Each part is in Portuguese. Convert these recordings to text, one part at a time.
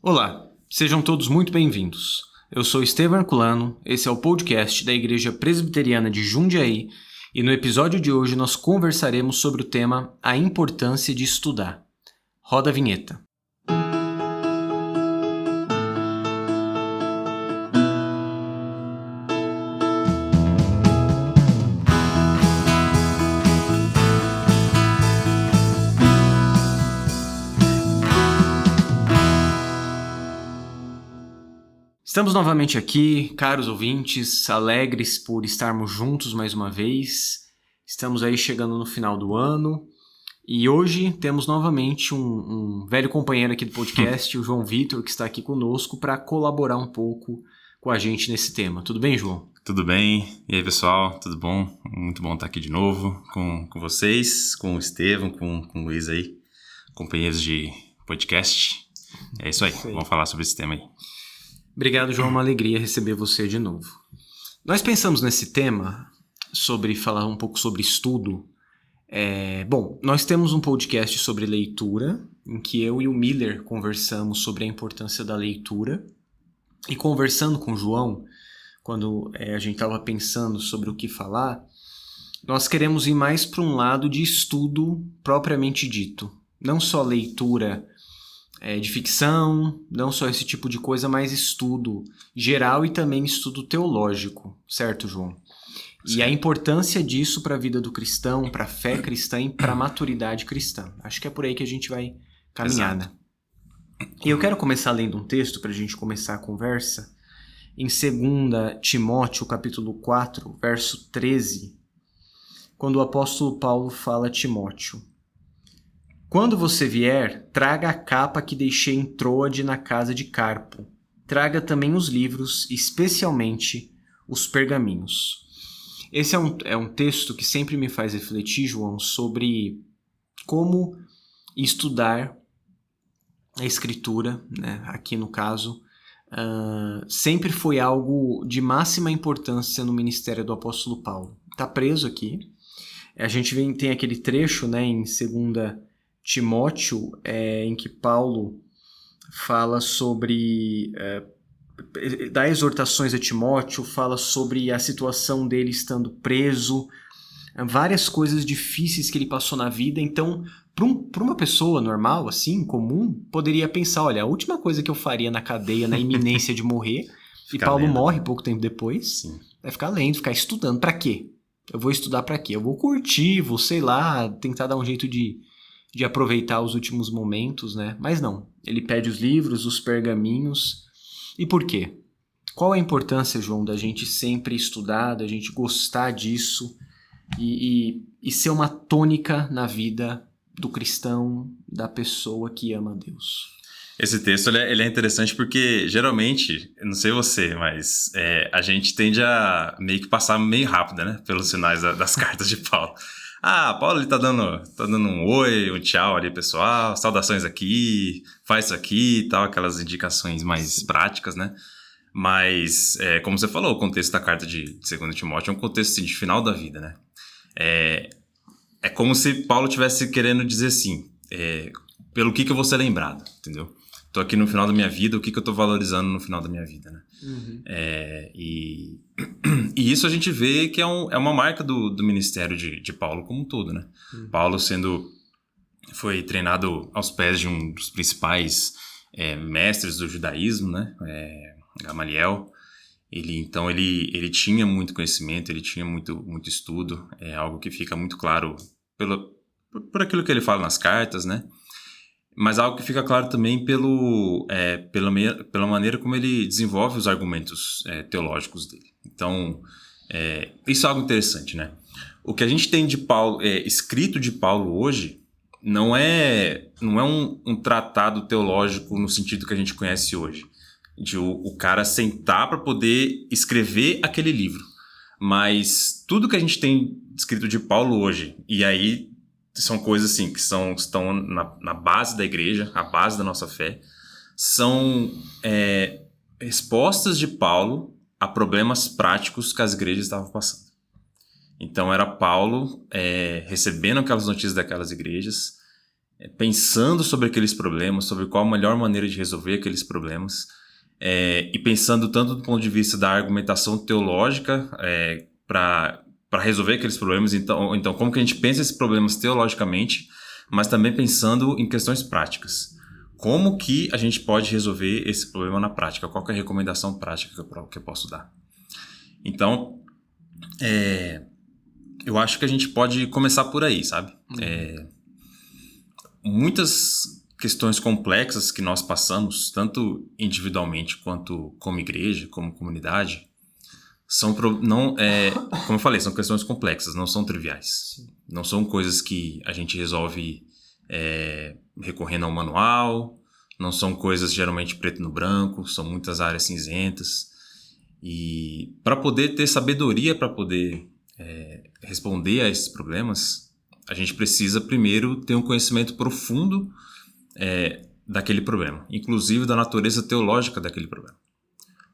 Olá, sejam todos muito bem-vindos. Eu sou Estevam Herculano, esse é o podcast da Igreja Presbiteriana de Jundiaí e no episódio de hoje nós conversaremos sobre o tema A Importância de Estudar. Roda a vinheta. Estamos novamente aqui, caros ouvintes, alegres por estarmos juntos mais uma vez. Estamos aí chegando no final do ano e hoje temos novamente um velho companheiro aqui do podcast, o João Vitor, que está aqui conosco para colaborar um pouco com a gente nesse tema. Tudo bem, João? Tudo bem. E aí, pessoal? Tudo bom? Muito bom estar aqui de novo com vocês, com o Estevam, com o Luiz aí, companheiros de podcast. É isso aí, vamos falar sobre esse tema aí. Obrigado, João. Uma alegria receber você de novo. Nós pensamos nesse tema sobre falar um pouco sobre estudo. Bom, nós temos um podcast sobre leitura, em que eu e o Miller conversamos sobre a importância da leitura. E conversando com o João, quando a gente estava pensando sobre o que falar, nós queremos ir mais para um lado de estudo propriamente dito. Não só leitura de ficção, não só esse tipo de coisa, mas estudo geral e também estudo teológico, certo, João? Sim. E a importância disso para a vida do cristão, para a fé cristã e para a maturidade cristã. Acho que é por aí que a gente vai caminhar, né? E eu quero começar lendo um texto para a gente começar a conversa, em 2 Timóteo, capítulo 4, verso 13, quando o apóstolo Paulo fala a Timóteo: Quando você vier, traga a capa que deixei em Troade na casa de Carpo. Traga também os livros, especialmente os pergaminhos. Esse é um texto que sempre me faz refletir, João, sobre como estudar a Escritura, né? Aqui no caso, sempre foi algo de máxima importância no ministério do apóstolo Paulo. Está preso aqui. A gente tem aquele trecho, né, em 2 Timóteo, em que Paulo fala sobre, dá exortações a Timóteo, fala sobre a situação dele estando preso, várias coisas difíceis que ele passou na vida. Então, para uma pessoa normal, assim, comum, poderia pensar, olha, a última coisa que eu faria na cadeia, na iminência de morrer, e Paulo morre pouco tempo depois, sim, é ficar lendo, ficar estudando. Para quê? Eu vou estudar para quê? Eu vou curtir, vou, sei lá, tentar dar um jeito de aproveitar os últimos momentos, né? Mas não, ele pede os livros, os pergaminhos. E por quê? Qual a importância, João, da gente sempre estudar, da gente gostar disso e ser uma tônica na vida do cristão, da pessoa que ama Deus? Esse texto ele é interessante porque, geralmente, eu não sei você, mas a gente tende a meio que passar meio rápido, né? Pelos sinais das cartas de Paulo. Paulo ele tá dando um oi, um tchau ali, pessoal, saudações aqui, faz isso aqui e tal, aquelas indicações mais práticas, né? Mas, como você falou, o contexto da carta de 2 Timóteo é um contexto assim, de final da vida, né? É como se Paulo estivesse querendo dizer assim, pelo que eu vou ser lembrado, entendeu? Tô aqui no final da minha vida, o que eu tô valorizando no final da minha vida, né? Uhum. E isso a gente vê que é uma marca do ministério de Paulo como um todo, né? Uhum. Paulo foi treinado aos pés de um dos principais mestres do judaísmo, né? Gamaliel. Então ele tinha muito conhecimento, ele tinha muito estudo, algo que fica muito claro por aquilo que ele fala nas cartas, né? Mas algo que fica claro também pela maneira como ele desenvolve os argumentos teológicos dele. Então, isso é algo interessante, né? O que a gente tem de Paulo, escrito de Paulo hoje, não é um tratado teológico no sentido que a gente conhece hoje, de o cara sentar para poder escrever aquele livro. Mas tudo que a gente tem escrito de Paulo hoje, e aí são coisas assim que estão na base da igreja, a base da nossa fé, são respostas de Paulo a problemas práticos que as igrejas estavam passando. Então era Paulo recebendo aquelas notícias daquelas igrejas, pensando sobre aqueles problemas, sobre qual a melhor maneira de resolver aqueles problemas, e pensando tanto do ponto de vista da argumentação teológica para resolver aqueles problemas, então como que a gente pensa esses problemas teologicamente, mas também pensando em questões práticas. Como que a gente pode resolver esse problema na prática? Qual que é a recomendação prática que eu posso dar? Então, eu acho que a gente pode começar por aí, sabe? Muitas questões complexas que nós passamos, tanto individualmente quanto como igreja, como comunidade, como eu falei, são questões complexas, não são triviais. Sim. Não são coisas que a gente resolve recorrendo ao manual, não são coisas geralmente preto no branco, são muitas áreas cinzentas. E para poder ter sabedoria para poder responder a esses problemas, a gente precisa primeiro ter um conhecimento profundo daquele problema, inclusive da natureza teológica daquele problema.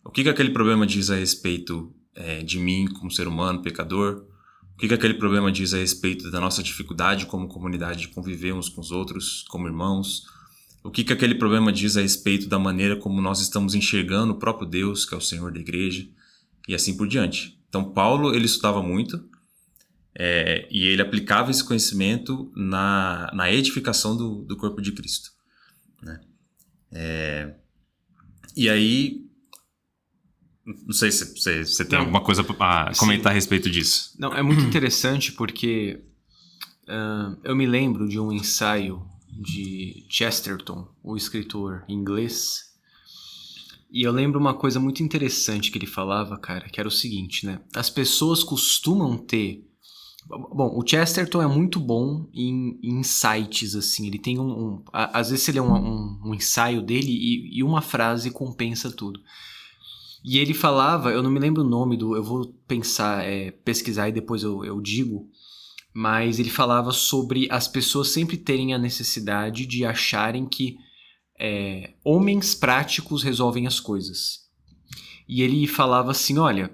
O que aquele problema diz a respeito de mim como ser humano, pecador? O que aquele problema diz a respeito da nossa dificuldade como comunidade de conviver uns com os outros, como irmãos? O que aquele problema diz a respeito da maneira como nós estamos enxergando o próprio Deus, que é o Senhor da igreja, e assim por diante. Então, Paulo, ele estudava muito e ele aplicava esse conhecimento na edificação do corpo de Cristo, né? E aí, não sei se você tem alguma coisa para comentar a respeito disso. Não, é muito interessante porque eu me lembro de um ensaio de Chesterton, o escritor inglês, e eu lembro uma coisa muito interessante que ele falava, cara, que era o seguinte, né? As pessoas costumam ter... Bom, o Chesterton é muito bom em insights, assim, ele tem às vezes ele é um ensaio dele e uma frase compensa tudo. E ele falava, eu não me lembro o nome eu vou pesquisar e depois eu digo, mas ele falava sobre as pessoas sempre terem a necessidade de acharem que homens práticos resolvem as coisas. E ele falava assim, olha,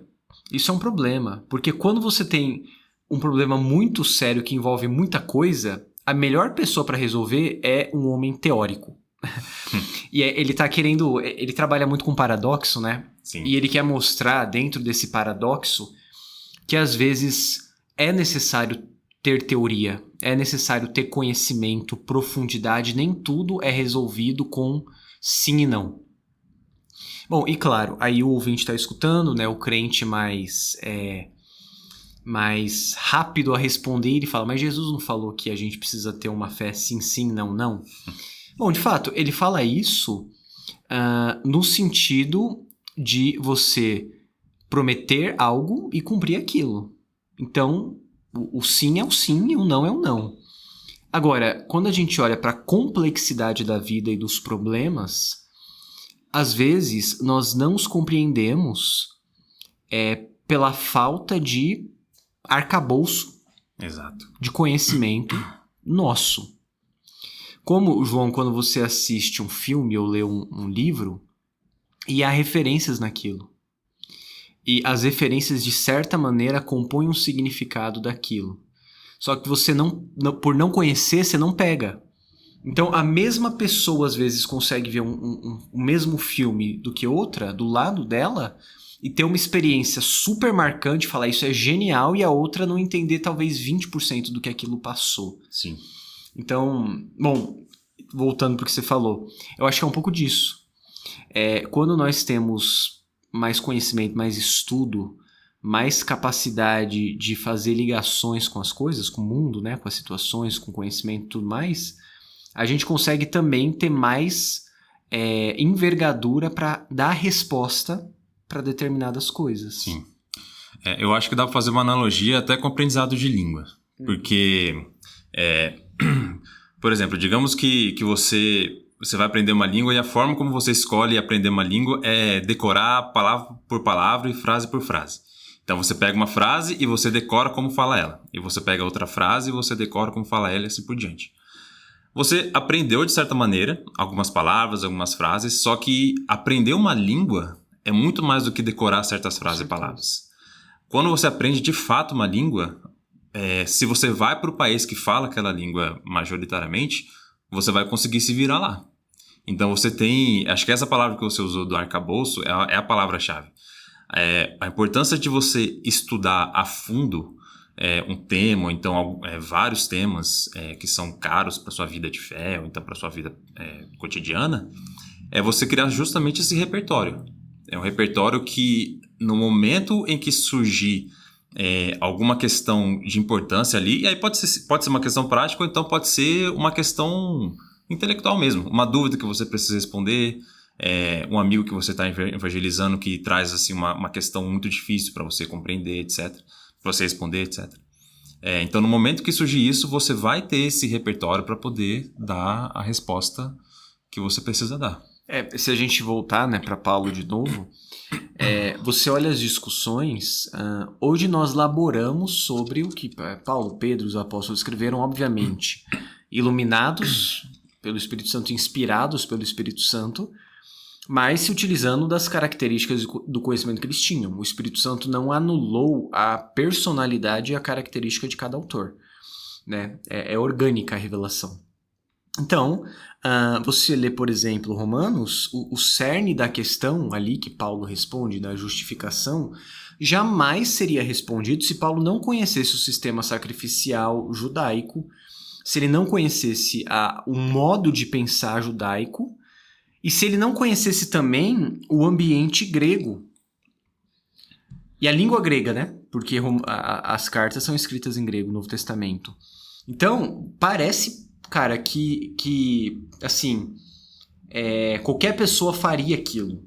isso é um problema, porque quando você tem um problema muito sério que envolve muita coisa, a melhor pessoa para resolver é um homem teórico. E ele tá querendo... Ele trabalha muito com paradoxo, né? Sim. E ele quer mostrar dentro desse paradoxo que às vezes é necessário ter teoria, é necessário ter conhecimento, profundidade, nem tudo é resolvido com sim e não. Bom, e claro, aí o ouvinte está escutando, né, o crente mais rápido a responder, ele fala, mas Jesus não falou que a gente precisa ter uma fé sim, sim, não, não? Bom, de fato, ele fala isso no sentido de você prometer algo e cumprir aquilo. Então, o sim é o sim e o não é o não. Agora, quando a gente olha para a complexidade da vida e dos problemas, às vezes nós não os compreendemos pela falta de arcabouço, exato, de conhecimento nosso. Como, João, quando você assiste um filme ou lê um livro, e há referências naquilo. E as referências, de certa maneira, compõem um significado daquilo. Só que você por não conhecer, você não pega. Então, a mesma pessoa, às vezes, consegue ver o mesmo filme do que outra, do lado dela, e ter uma experiência super marcante, falar isso é genial, e a outra não entender talvez 20% do que aquilo passou. Sim. Então, bom, voltando para o que você falou, eu acho que é um pouco disso. Quando nós temos mais conhecimento, mais estudo, mais capacidade de fazer ligações com as coisas, com o mundo, né, com as situações, com conhecimento e tudo mais, a gente consegue também ter mais envergadura para dar resposta para determinadas coisas. Sim. Eu acho que dá para fazer uma analogia até com o aprendizado de língua. Porque, por exemplo, digamos que você vai aprender uma língua e a forma como você escolhe aprender uma língua é decorar palavra por palavra e frase por frase. Então você pega uma frase e você decora como fala ela. E você pega outra frase e você decora como fala ela e assim por diante. Você aprendeu de certa maneira algumas palavras, algumas frases, só que aprender uma língua é muito mais do que decorar certas frases e palavras. Quando você aprende de fato uma língua, se você vai para o país que fala aquela língua majoritariamente, você vai conseguir se virar lá. Então você tem... Acho que essa palavra que você usou do arcabouço é a palavra-chave. A importância de você estudar a fundo um tema, ou então vários temas que são caros para sua vida de fé, ou então para sua vida cotidiana, é você criar justamente esse repertório. É um repertório que, no momento em que surgir alguma questão de importância ali, e aí pode ser uma questão prática, ou então pode ser uma questão intelectual mesmo, uma dúvida que você precisa responder, um amigo que você está evangelizando que traz assim, uma questão muito difícil para você compreender, etc., para você responder, etc. Então, no momento que surgir isso, você vai ter esse repertório para poder dar a resposta que você precisa dar. Se a gente voltar, né, para Paulo de novo, você olha as discussões, hoje nós laboramos sobre o que Paulo, Pedro, os apóstolos escreveram, obviamente, iluminados pelo Espírito Santo, inspirados pelo Espírito Santo, mas se utilizando das características do conhecimento que eles tinham. O Espírito Santo não anulou a personalidade e a característica de cada autor, né? É orgânica a revelação. Então, você lê, por exemplo, Romanos, o cerne da questão ali que Paulo responde, da justificação, jamais seria respondido se Paulo não conhecesse o sistema sacrificial judaico, se ele não conhecesse o modo de pensar judaico, e se ele não conhecesse também o ambiente grego. E a língua grega, né? Porque as cartas são escritas em grego, no Novo Testamento. Então, parece, cara, que assim, qualquer pessoa faria aquilo.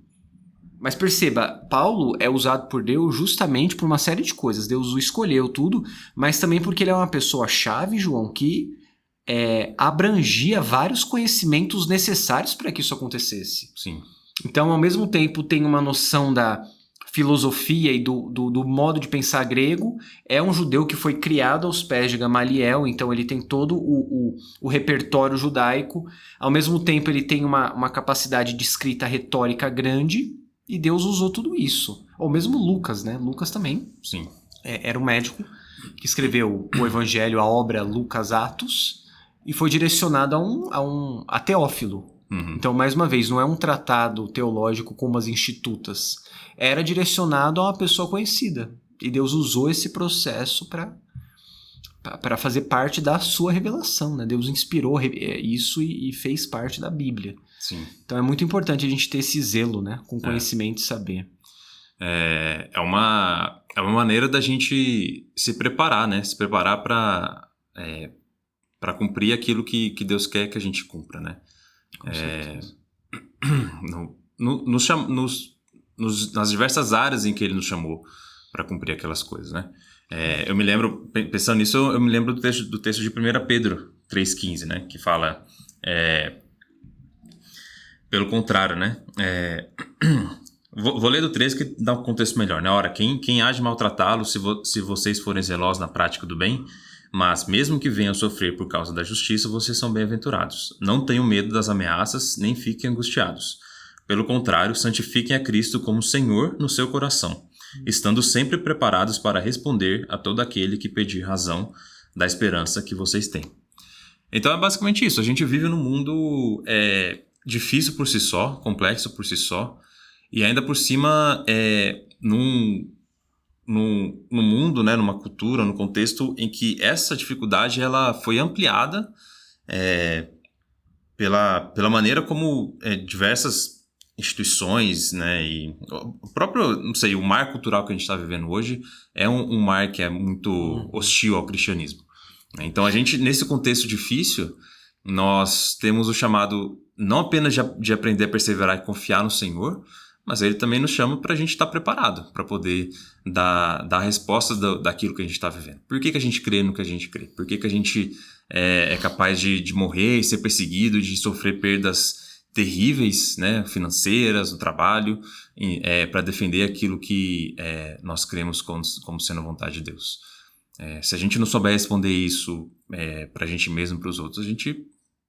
Mas perceba, Paulo é usado por Deus justamente por uma série de coisas. Deus o escolheu tudo, mas também porque ele é uma pessoa-chave, João, que abrangia vários conhecimentos necessários para que isso acontecesse. Sim. Então, ao mesmo tempo, tem uma noção da filosofia e do modo de pensar grego. É um judeu que foi criado aos pés de Gamaliel, então ele tem todo o repertório judaico. Ao mesmo tempo, ele tem uma capacidade de escrita retórica grande, e Deus usou tudo isso. Ou mesmo Lucas, né? Lucas também. Sim. Era um médico que escreveu o Evangelho, a obra Lucas Atos, e foi direcionado a Teófilo. Uhum. Então, mais uma vez, não é um tratado teológico como as institutas. Era direcionado a uma pessoa conhecida. E Deus usou esse processo para fazer parte da sua revelação, né? Deus inspirou isso e fez parte da Bíblia. Sim. Então, é muito importante a gente ter esse zelo, né? Com conhecimento e saber. É uma maneira da gente se preparar, né? Se preparar para cumprir aquilo que Deus quer que a gente cumpra, né? Com certeza. Nas diversas áreas em que Ele nos chamou para cumprir aquelas coisas, né? Eu me lembro, pensando nisso, eu me lembro do texto de 1 Pedro 3,15, né? Que fala, pelo contrário, né? Vou ler do 3 que dá um contexto melhor, né? Ora, quem há de maltratá-lo se vocês forem zelosos na prática do bem, mas mesmo que venham sofrer por causa da justiça, vocês são bem-aventurados. Não tenham medo das ameaças, nem fiquem angustiados. Pelo contrário, santifiquem a Cristo como Senhor no seu coração, estando sempre preparados para responder a todo aquele que pedir razão da esperança que vocês têm. Então é basicamente isso. A gente vive num mundo difícil por si só, complexo por si só, e ainda por cima num mundo, né, numa cultura, num contexto em que essa dificuldade ela foi ampliada pela maneira como diversas instituições, né, e o próprio, não sei, o mar cultural que a gente está vivendo hoje é um mar que é muito hostil ao cristianismo. Então a gente, nesse contexto difícil, nós temos o chamado não apenas de aprender a perseverar e confiar no Senhor, mas Ele também nos chama para a gente estar preparado para poder dar a resposta daquilo que a gente está vivendo. Por que a gente crê no que a gente crê? Por que a gente é capaz de morrer e ser perseguido, de sofrer perdas terríveis, né, financeiras, no trabalho, para defender aquilo que nós cremos como sendo a vontade de Deus? Se a gente não souber responder isso para a gente mesmo e para os outros,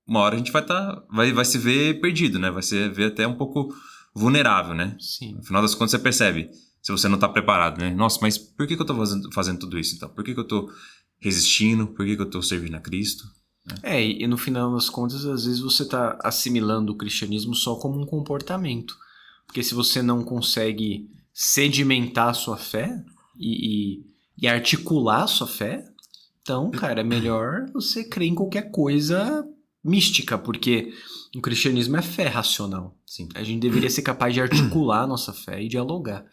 uma hora a gente vai se ver perdido, né? Vai se ver até um pouco vulnerável, né? Sim. No final das contas, você percebe se você não está preparado, né? Nossa, mas por que eu estou fazendo tudo isso, então? Por que eu estou resistindo? Por que eu estou servindo a Cristo? né? E no final das contas, às vezes você está assimilando o cristianismo só como um comportamento. Porque se você não consegue sedimentar a sua fé e articular a sua fé, então, cara, é melhor você crer em qualquer coisa mística, porque o cristianismo é fé racional. Sim. A gente deveria ser capaz de articular a nossa fé e dialogar.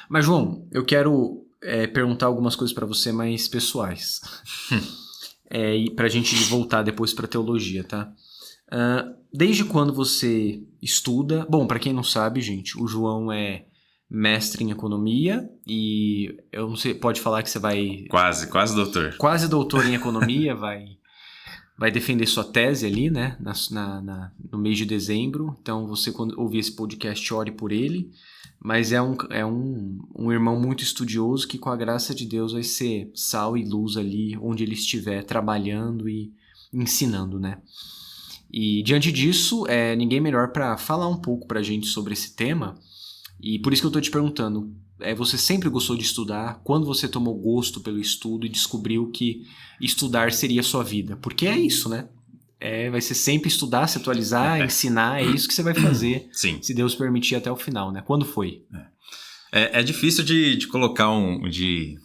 Mas, João, eu quero perguntar algumas coisas para você mais pessoais. E pra gente voltar depois pra teologia, tá? Desde quando você estuda... Bom, pra quem não sabe, gente, o João é mestre em economia e eu não sei, pode falar que você vai... Quase doutor. Quase doutor em economia, vai defender sua tese ali, né? No mês de dezembro. Então, você, quando ouvir esse podcast, ore por ele. Mas é um irmão muito estudioso que, com a graça de Deus, vai ser sal e luz ali onde ele estiver trabalhando e ensinando, né? E, diante disso, ninguém melhor para falar um pouco pra gente sobre esse tema. E por isso que eu tô te perguntando, você sempre gostou de estudar? Quando você tomou gosto pelo estudo e descobriu que estudar seria a sua vida? Porque é isso, né? Vai ser sempre estudar, se atualizar, ensinar, é isso que você vai fazer. Sim. Se Deus permitir até o final, né? Quando foi? É difícil de colocar de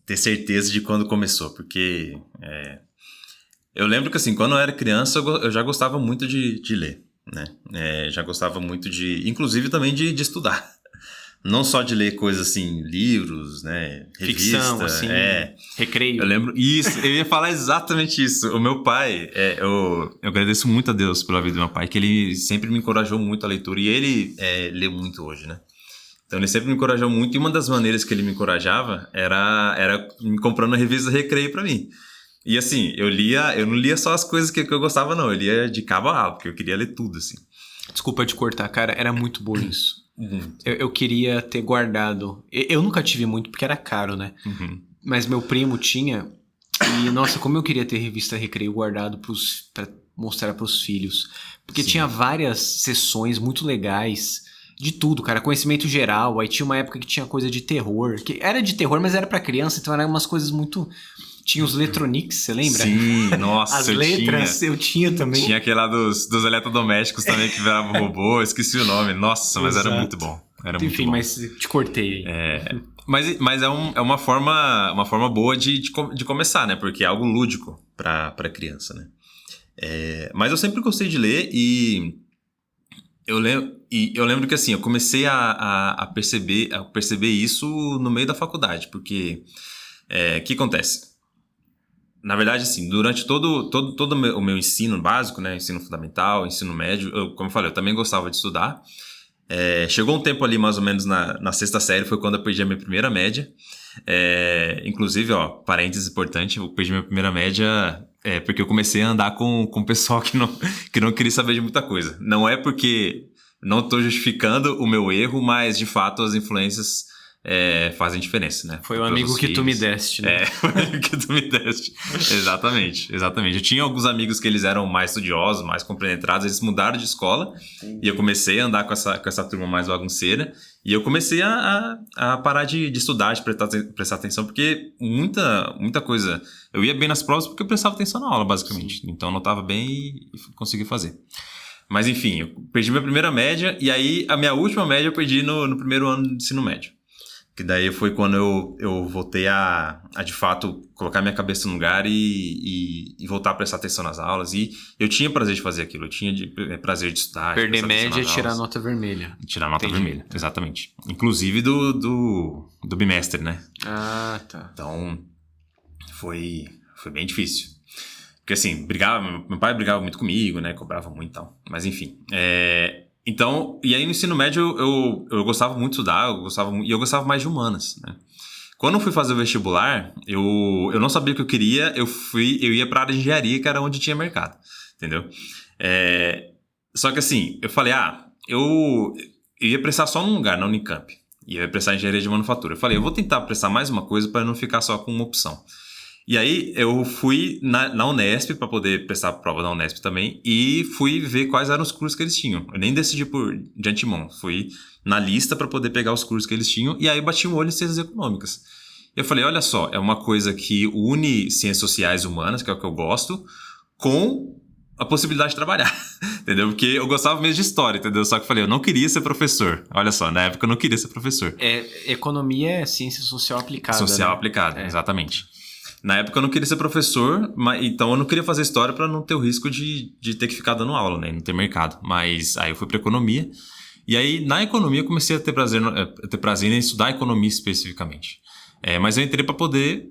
ter certeza de quando começou, porque eu lembro que assim, quando eu era criança, eu já gostava muito de ler, né? Já gostava muito inclusive também de estudar. Não só de ler coisas assim, livros, né? Revista, ficção, assim, recreio. Eu lembro, isso, eu ia falar exatamente isso. O meu pai, eu agradeço muito a Deus pela vida do meu pai, que ele sempre me encorajou muito a leitura, e ele lê muito hoje, né? Então ele sempre me encorajou muito, e uma das maneiras que ele me encorajava era me comprando a revista Recreio pra mim. E assim, eu não lia só as coisas que eu gostava, não, eu lia de cabo a rabo, porque eu queria ler tudo, assim. Desculpa te cortar, cara, era muito bom isso. Eu queria ter guardado. Eu nunca tive muito porque era caro, né? Uhum. Mas meu primo tinha. E, nossa, como eu queria ter revista Recreio guardado pra mostrar pros filhos. Porque Sim. tinha várias sessões muito legais. De tudo, cara. Conhecimento geral. Aí tinha uma época que tinha coisa de terror. Que era de terror, mas era pra criança. Então eram umas coisas muito... Tinha os Letronics, você lembra? Sim, nossa, As letras eu tinha também. Tinha aquele lá dos eletrodomésticos também que virava robô, esqueci o nome. Nossa, mas Exato. Era muito bom. Enfim, muito bom. mas te cortei aí. Mas é uma forma boa de começar, né? Porque é algo lúdico pra criança, né? Mas eu sempre gostei de ler e eu lembro que assim, eu comecei a perceber isso no meio da faculdade, porque o que acontece? Na verdade, assim, durante todo o meu ensino básico, né, ensino fundamental, ensino médio, como eu falei, eu também gostava de estudar. Chegou um tempo ali, mais ou menos na sexta série, foi quando eu perdi a minha primeira média. Inclusive, parênteses importante, eu perdi minha primeira média porque eu comecei a andar com o pessoal que não queria saber de muita coisa. Não é porque não estou justificando o meu erro, mas de fato as influências fazem diferença, né? Foi o amigo que tu me deste, né? Foi o amigo que tu me deste. Exatamente. Eu tinha alguns amigos que eles eram mais estudiosos, mais compenetrados, eles mudaram de escola. Entendi. E eu comecei a andar com essa turma mais bagunceira. E eu comecei a parar de estudar, de prestar atenção, porque muita coisa... Eu ia bem nas provas porque eu prestava atenção na aula, basicamente. Sim. Então eu anotava bem e consegui fazer. Mas enfim, eu perdi minha primeira média, e aí a minha última média eu perdi no primeiro ano de ensino médio. Que daí foi quando eu voltei a de fato colocar minha cabeça no lugar e voltar a prestar atenção nas aulas. E eu tinha prazer de fazer aquilo, eu tinha prazer de estudar. Perder média e tirar nota vermelha. Tirar nota vermelha, exatamente. Inclusive do bimestre, né? Ah, tá. Então foi bem difícil. Porque assim, meu pai brigava muito comigo, né? Cobrava muito e tal. Mas enfim, Então, e aí no ensino médio eu gostava muito de estudar, eu gostava mais de humanas, né? Quando eu fui fazer o vestibular, eu não sabia o que eu queria, eu ia para a área de engenharia, que era onde tinha mercado, entendeu? Só que assim, eu falei, eu ia prestar só num lugar, na Unicamp, e eu ia prestar engenharia de manufatura. Eu falei, eu vou tentar prestar mais uma coisa para não ficar só com uma opção. E aí eu fui na Unesp para poder prestar a prova da Unesp também e fui ver quais eram os cursos que eles tinham. Eu nem decidi de antemão, fui na lista para poder pegar os cursos que eles tinham e aí bati um olho em ciências econômicas. Eu falei, olha só, é uma coisa que une ciências sociais e humanas, que é o que eu gosto, com a possibilidade de trabalhar, entendeu? Porque eu gostava mesmo de história, entendeu? Só que eu falei, eu não queria ser professor. Olha só, na época eu não queria ser professor. Economia é ciência social aplicada. Social, né? Aplicada, exatamente. Na época eu não queria ser professor, então eu não queria fazer história para não ter o risco de ter que ficar dando aula, né? Não ter mercado. Mas aí eu fui para economia. E aí, na economia, eu comecei a ter prazer em estudar economia especificamente. Mas eu entrei para poder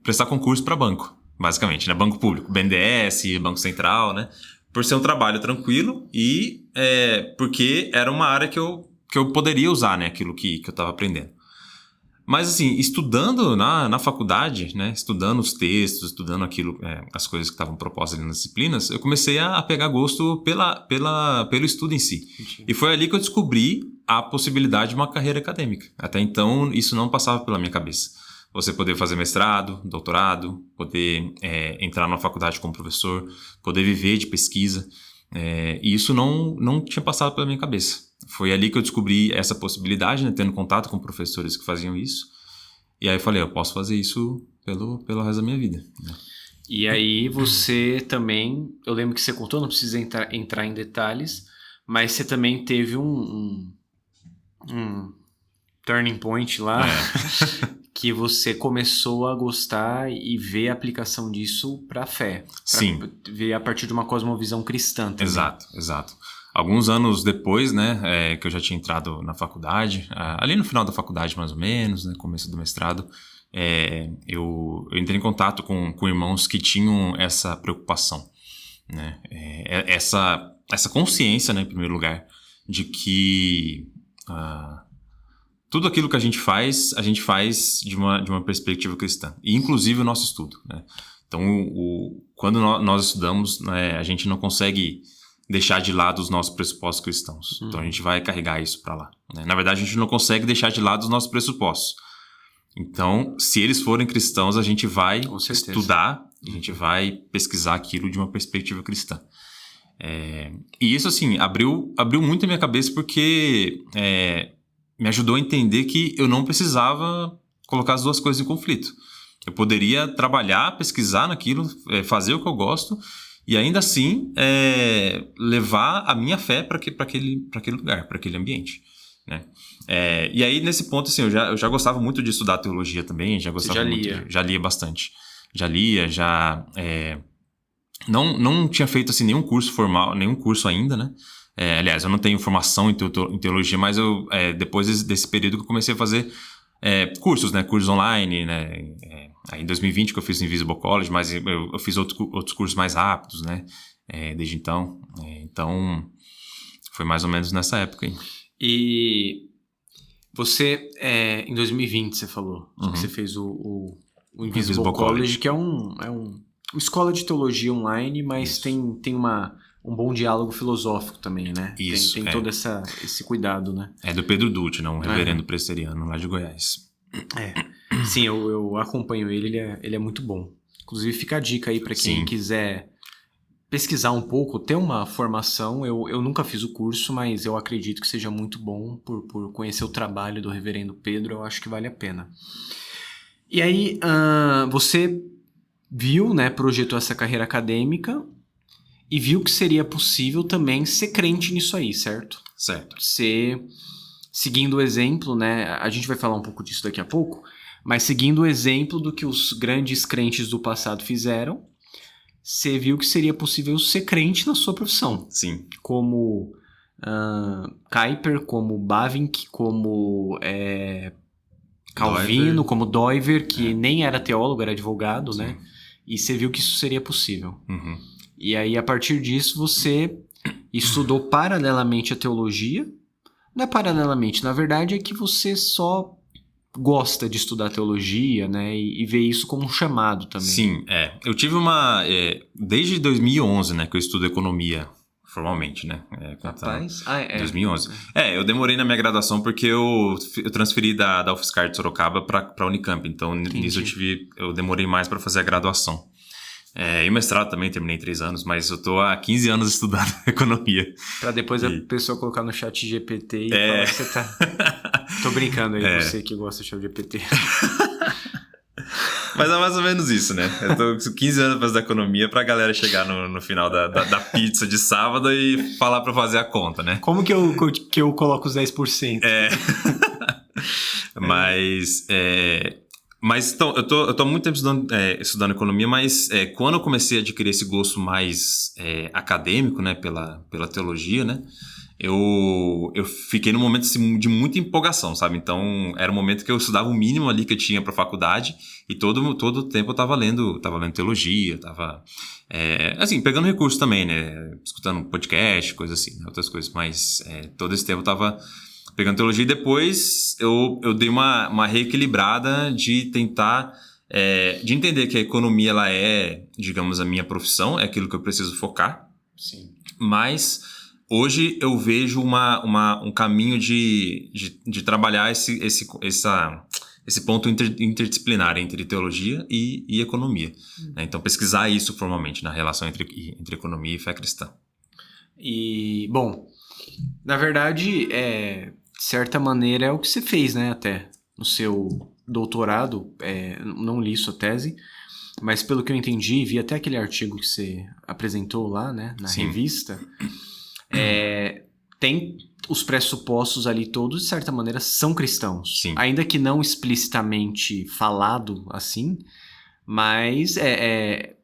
prestar concurso para banco. Basicamente, né? Banco público, BNDES, Banco Central, né? Por ser um trabalho tranquilo e porque era uma área que eu poderia usar, né? Aquilo que eu estava aprendendo. Mas, assim, estudando na faculdade, né? Estudando os textos, estudando as coisas que estavam propostas ali nas disciplinas, eu comecei a pegar gosto pelo estudo em si. Entendi. E foi ali que eu descobri a possibilidade de uma carreira acadêmica. Até então, isso não passava pela minha cabeça. Você poder fazer mestrado, doutorado, poder entrar na faculdade como professor, poder viver de pesquisa. E isso não tinha passado pela minha cabeça. Foi ali que eu descobri essa possibilidade, né, tendo contato com professores que faziam isso. E aí eu falei, eu posso fazer isso pelo resto da minha vida. Né? E aí você também, eu lembro que você contou, não precisa entrar em detalhes, mas você também teve um turning point lá, que você começou a gostar e ver a aplicação disso para a fé. Sim. Ver a partir de uma cosmovisão cristã também. Exato. Alguns anos depois, né, que eu já tinha entrado na faculdade, ali no final da faculdade mais ou menos, né, começo do mestrado, eu entrei em contato com irmãos que tinham essa preocupação, né, essa consciência, né, em primeiro lugar, de que tudo aquilo que a gente faz de uma perspectiva cristã, e inclusive o nosso estudo, né. Então, quando nós estudamos, né, a gente não consegue deixar de lado os nossos pressupostos cristãos. Então, a gente vai carregar isso para lá. Né? Na verdade, a gente não consegue deixar de lado os nossos pressupostos. Então, se eles forem cristãos, a gente vai estudar, a gente vai pesquisar aquilo de uma perspectiva cristã. E isso, assim, abriu muito a minha cabeça porque me ajudou a entender que eu não precisava colocar as duas coisas em conflito. Eu poderia trabalhar, pesquisar naquilo, fazer o que eu gosto e ainda assim levar a minha fé para aquele lugar, para aquele ambiente. Né? E aí, nesse ponto, assim, eu já gostava muito de estudar teologia também, já lia bastante. Não tinha feito assim, nenhum curso formal, nenhum curso ainda, né? Aliás, eu não tenho formação em teologia, mas depois desse período que eu comecei a fazer cursos, né? Cursos online, né? Aí em 2020 que eu fiz o Invisible College, mas eu fiz outros cursos mais rápidos, né? Desde então. Então, foi mais ou menos nessa época aí. E você, em 2020, você falou que você fez o Invisible College, que é uma escola de teologia online, mas tem um bom diálogo filosófico também, né? Isso, tem todo esse cuidado, né? É do Pedro Dutti, né? Um reverendo presbiteriano lá de Goiás. Sim, eu acompanho ele é muito bom. Inclusive, fica a dica aí para quem quiser pesquisar um pouco, ter uma formação. Eu nunca fiz o curso, mas eu acredito que seja muito bom por conhecer o trabalho do reverendo Pedro, eu acho que vale a pena. E aí, você viu, né, projetou essa carreira acadêmica e viu que seria possível também ser crente nisso aí, certo? Certo. Seguindo o exemplo, né, a gente vai falar um pouco disso daqui a pouco, mas seguindo o exemplo do que os grandes crentes do passado fizeram, você viu que seria possível ser crente na sua profissão. Sim. Como Kuyper, como Bavinck, como Calvino, Doiver. como Doiver, que nem era teólogo, era advogado, né? E você viu que isso seria possível. Uhum. E aí, a partir disso, você estudou paralelamente a teologia. Não é paralelamente, na verdade é que você só gosta de estudar teologia, né? E vê isso como um chamado também. Sim, eu tive desde 2011, né, que eu estudo economia formalmente, né? Rapaz, 2011. Eu demorei na minha graduação porque eu transferi da UFSCar de Sorocaba para a Unicamp, então nisso eu demorei mais para fazer a graduação. E o mestrado também terminei em 3 anos, mas eu tô há 15 anos estudando economia. Pra depois a pessoa colocar no chat GPT e falar que você tá... Tô brincando aí, você que gosta de chat GPT. Mas é mais ou menos isso, né? Eu tô 15 anos fazendo economia pra galera chegar no final da pizza de sábado e falar pra fazer a conta, né? Como que eu coloco os 10%? Mas então, eu tô há muito tempo estudando economia, mas quando eu comecei a adquirir esse gosto mais acadêmico, né, pela teologia, né, eu fiquei num momento assim, de muita empolgação, sabe? Então, era um momento que eu estudava o mínimo ali que eu tinha pra faculdade e todo o tempo eu tava lendo teologia, tava, assim, pegando recursos também, né, escutando podcast, coisas assim, né, outras coisas, mas todo esse tempo eu tava pegando teologia e depois eu dei uma reequilibrada de tentar, de entender que a economia, ela é, digamos, a minha profissão, é aquilo que eu preciso focar. Sim. Mas hoje eu vejo um caminho de trabalhar esse ponto interdisciplinar entre teologia e economia. Né? Então, pesquisar isso formalmente na relação entre economia e fé cristã. E, bom, na verdade, de certa maneira é o que você fez, né, até no seu doutorado, não li sua tese, mas pelo que eu entendi, vi até aquele artigo que você apresentou lá, né, na Sim. revista, tem os pressupostos ali todos, de certa maneira, são cristãos. Sim. Ainda que não explicitamente falado assim, mas é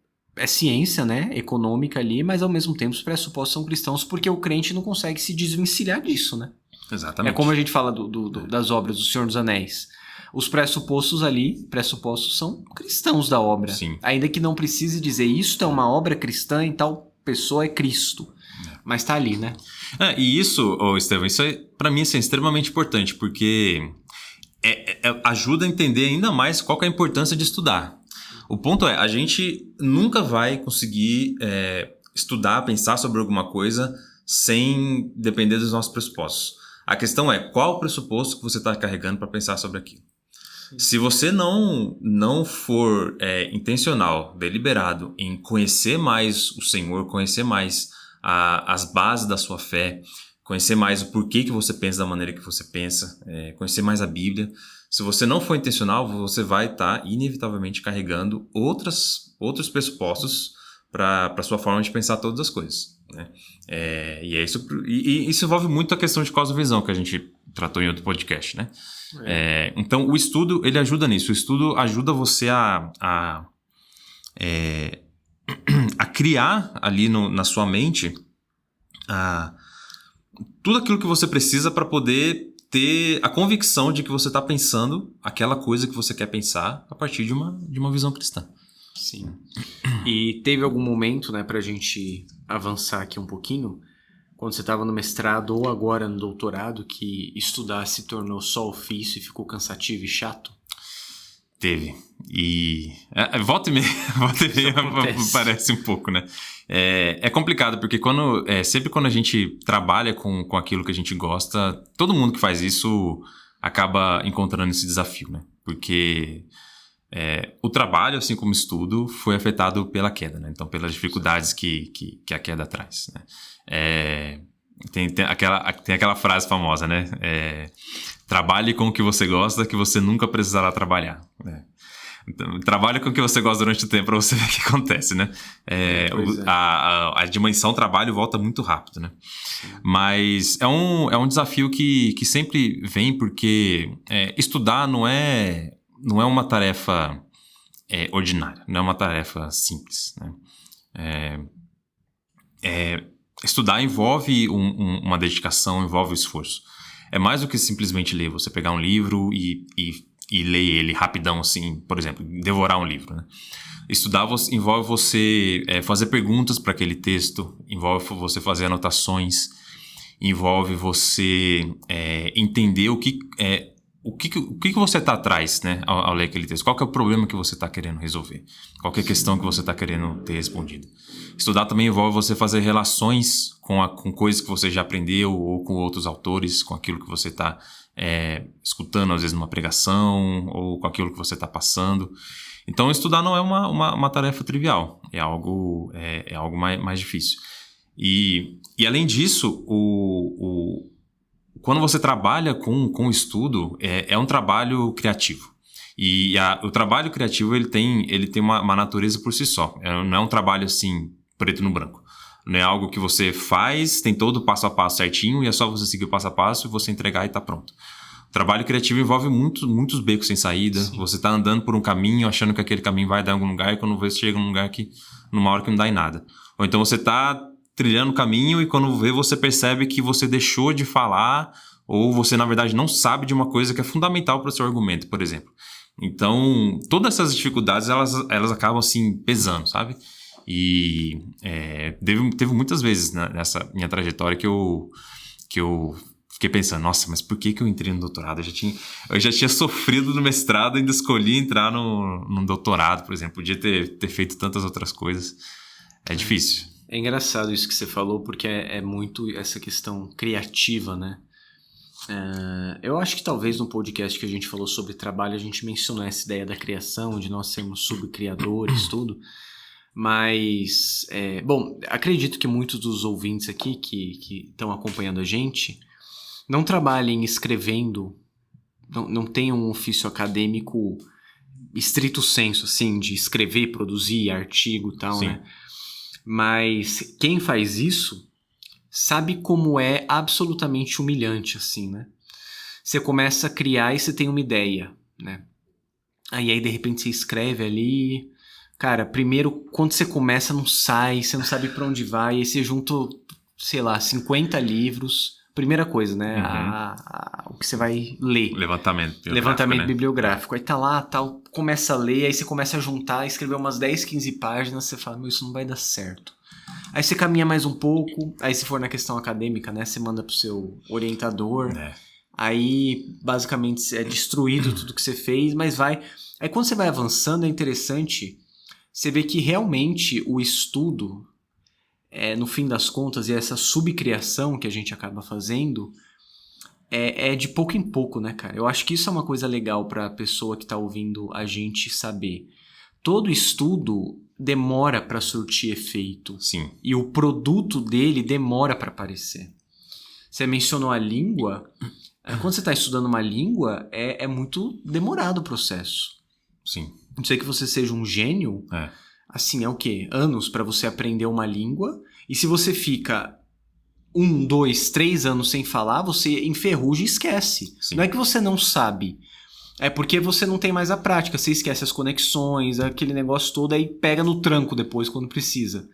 ciência, né, econômica ali, mas ao mesmo tempo os pressupostos são cristãos porque o crente não consegue se desvencilhar disso, né? Exatamente. É como a gente fala das obras do Senhor dos Anéis. Os pressupostos são cristãos da obra. Sim. Ainda que não precise dizer isto é uma obra cristã e tal pessoa é Cristo. Mas tá ali, né? E isso, Estevão, isso pra mim é extremamente importante, porque ajuda a entender ainda mais qual que é a importância de estudar. O ponto a gente nunca vai conseguir estudar, pensar sobre alguma coisa sem depender dos nossos pressupostos. A questão é qual o pressuposto que você está carregando para pensar sobre aquilo. Sim. Se você não for intencional, deliberado em conhecer mais o Senhor, conhecer mais as bases da sua fé, conhecer mais o porquê que você pensa da maneira que você pensa, conhecer mais a Bíblia. Se você não for intencional, você vai estar inevitavelmente carregando outros pressupostos para a sua forma de pensar todas as coisas. Né? E isso envolve muito a questão de cosmovisão que a gente tratou em outro podcast, né? Então o estudo ele ajuda nisso. O estudo ajuda você a criar ali na sua mente tudo aquilo que você precisa para poder ter a convicção de que você está pensando aquela coisa que você quer pensar a partir de uma visão cristã. Sim. E teve algum momento, né, pra gente avançar aqui um pouquinho, quando você estava no mestrado ou agora no doutorado, que estudar se tornou só ofício e ficou cansativo e chato? Teve. E volta e meia parece um pouco, né? É complicado, porque sempre quando a gente trabalha com aquilo que a gente gosta, todo mundo que faz isso acaba encontrando esse desafio, né? Porque o trabalho, assim como o estudo, foi afetado pela queda, né? Então, pelas dificuldades que a queda traz, né? Tem aquela frase famosa, né? Trabalhe com o que você gosta, que você nunca precisará trabalhar. Então, trabalhe com o que você gosta durante o tempo para você ver o que acontece, né? A dimensão trabalho volta muito rápido, né? Mas é um desafio que sempre vem, porque estudar não é uma tarefa ordinária, não é uma tarefa simples, né? Estudar envolve uma dedicação, envolve um esforço. É mais do que simplesmente ler. Você pegar um livro e ler ele rapidão, assim, por exemplo, devorar um livro, né? Estudar envolve você fazer perguntas para aquele texto, envolve você fazer anotações, envolve você entender o que você está atrás, né, ao ler aquele texto. Qual que é o problema que você está querendo resolver? Qual que é a questão que você está querendo ter respondida? Estudar também envolve você fazer relações com coisas que você já aprendeu ou com outros autores, com aquilo que você está escutando, às vezes, numa pregação ou com aquilo que você está passando. Então, estudar não é uma tarefa trivial. É algo mais difícil. E além disso, quando você trabalha com o estudo, é um trabalho criativo. E o trabalho criativo, ele tem uma natureza por si só. Não é um trabalho assim, preto no branco. Não é algo que você faz, tem todo o passo a passo certinho e é só você seguir o passo a passo e você entregar e tá pronto. O trabalho criativo envolve muitos becos sem saída. Sim. Você tá andando por um caminho, achando que aquele caminho vai dar em algum lugar e quando você chega num lugar que, numa hora que não dá em nada. Ou então você tá trilhando o caminho e quando vê, você percebe que você deixou de falar ou você, na verdade, não sabe de uma coisa que é fundamental para o seu argumento, por exemplo. Então, todas essas dificuldades, elas acabam, assim, pesando, sabe? E teve muitas vezes nessa minha trajetória que eu fiquei pensando, nossa, mas por que eu entrei no doutorado? Eu já tinha sofrido no mestrado e ainda escolhi entrar no doutorado, por exemplo. Podia ter feito tantas outras coisas. É difícil. É engraçado isso que você falou, porque é muito essa questão criativa, né? Eu acho que talvez no podcast que a gente falou sobre trabalho, a gente mencionou essa ideia da criação, de nós sermos subcriadores, tudo. Mas, bom, acredito que muitos dos ouvintes aqui que estão acompanhando a gente não trabalhem escrevendo, não tenham um ofício acadêmico estrito senso, assim, de escrever, produzir artigo e tal, né? Mas quem faz isso sabe como é absolutamente humilhante, assim, né? Você começa a criar e você tem uma ideia, né? Aí de repente você escreve ali. Cara, primeiro, quando você começa, não sai, você não sabe pra onde vai, aí você junta, sei lá, 50 livros. Primeira coisa, né? O que você vai ler. Levantamento bibliográfico. Aí tá lá, tal, começa a ler, aí você começa a juntar, escrever umas 10, 15 páginas, você fala, meu, isso não vai dar certo. Aí você caminha mais um pouco, aí se for na questão acadêmica, né? Você manda pro seu orientador. Aí, basicamente, é destruído tudo que você fez, mas vai... Aí quando você vai avançando, é interessante... Você vê que realmente o estudo, no fim das contas, e essa subcriação que a gente acaba fazendo, é de pouco em pouco, né, cara? Eu acho que isso é uma coisa legal para a pessoa que está ouvindo a gente saber. Todo estudo demora para surtir efeito. Sim. E o produto dele demora para aparecer. Você mencionou a língua. Quando você está estudando uma língua, é muito demorado o processo. Sim. Não sei que você seja um gênio, assim, é o quê? Anos para você aprender uma língua, e se você fica 1, 2, 3 anos sem falar, você enferruja e esquece. Sim. Não é que você não sabe, é porque você não tem mais a prática, você esquece as conexões, aquele negócio todo, aí pega no tranco depois quando precisa.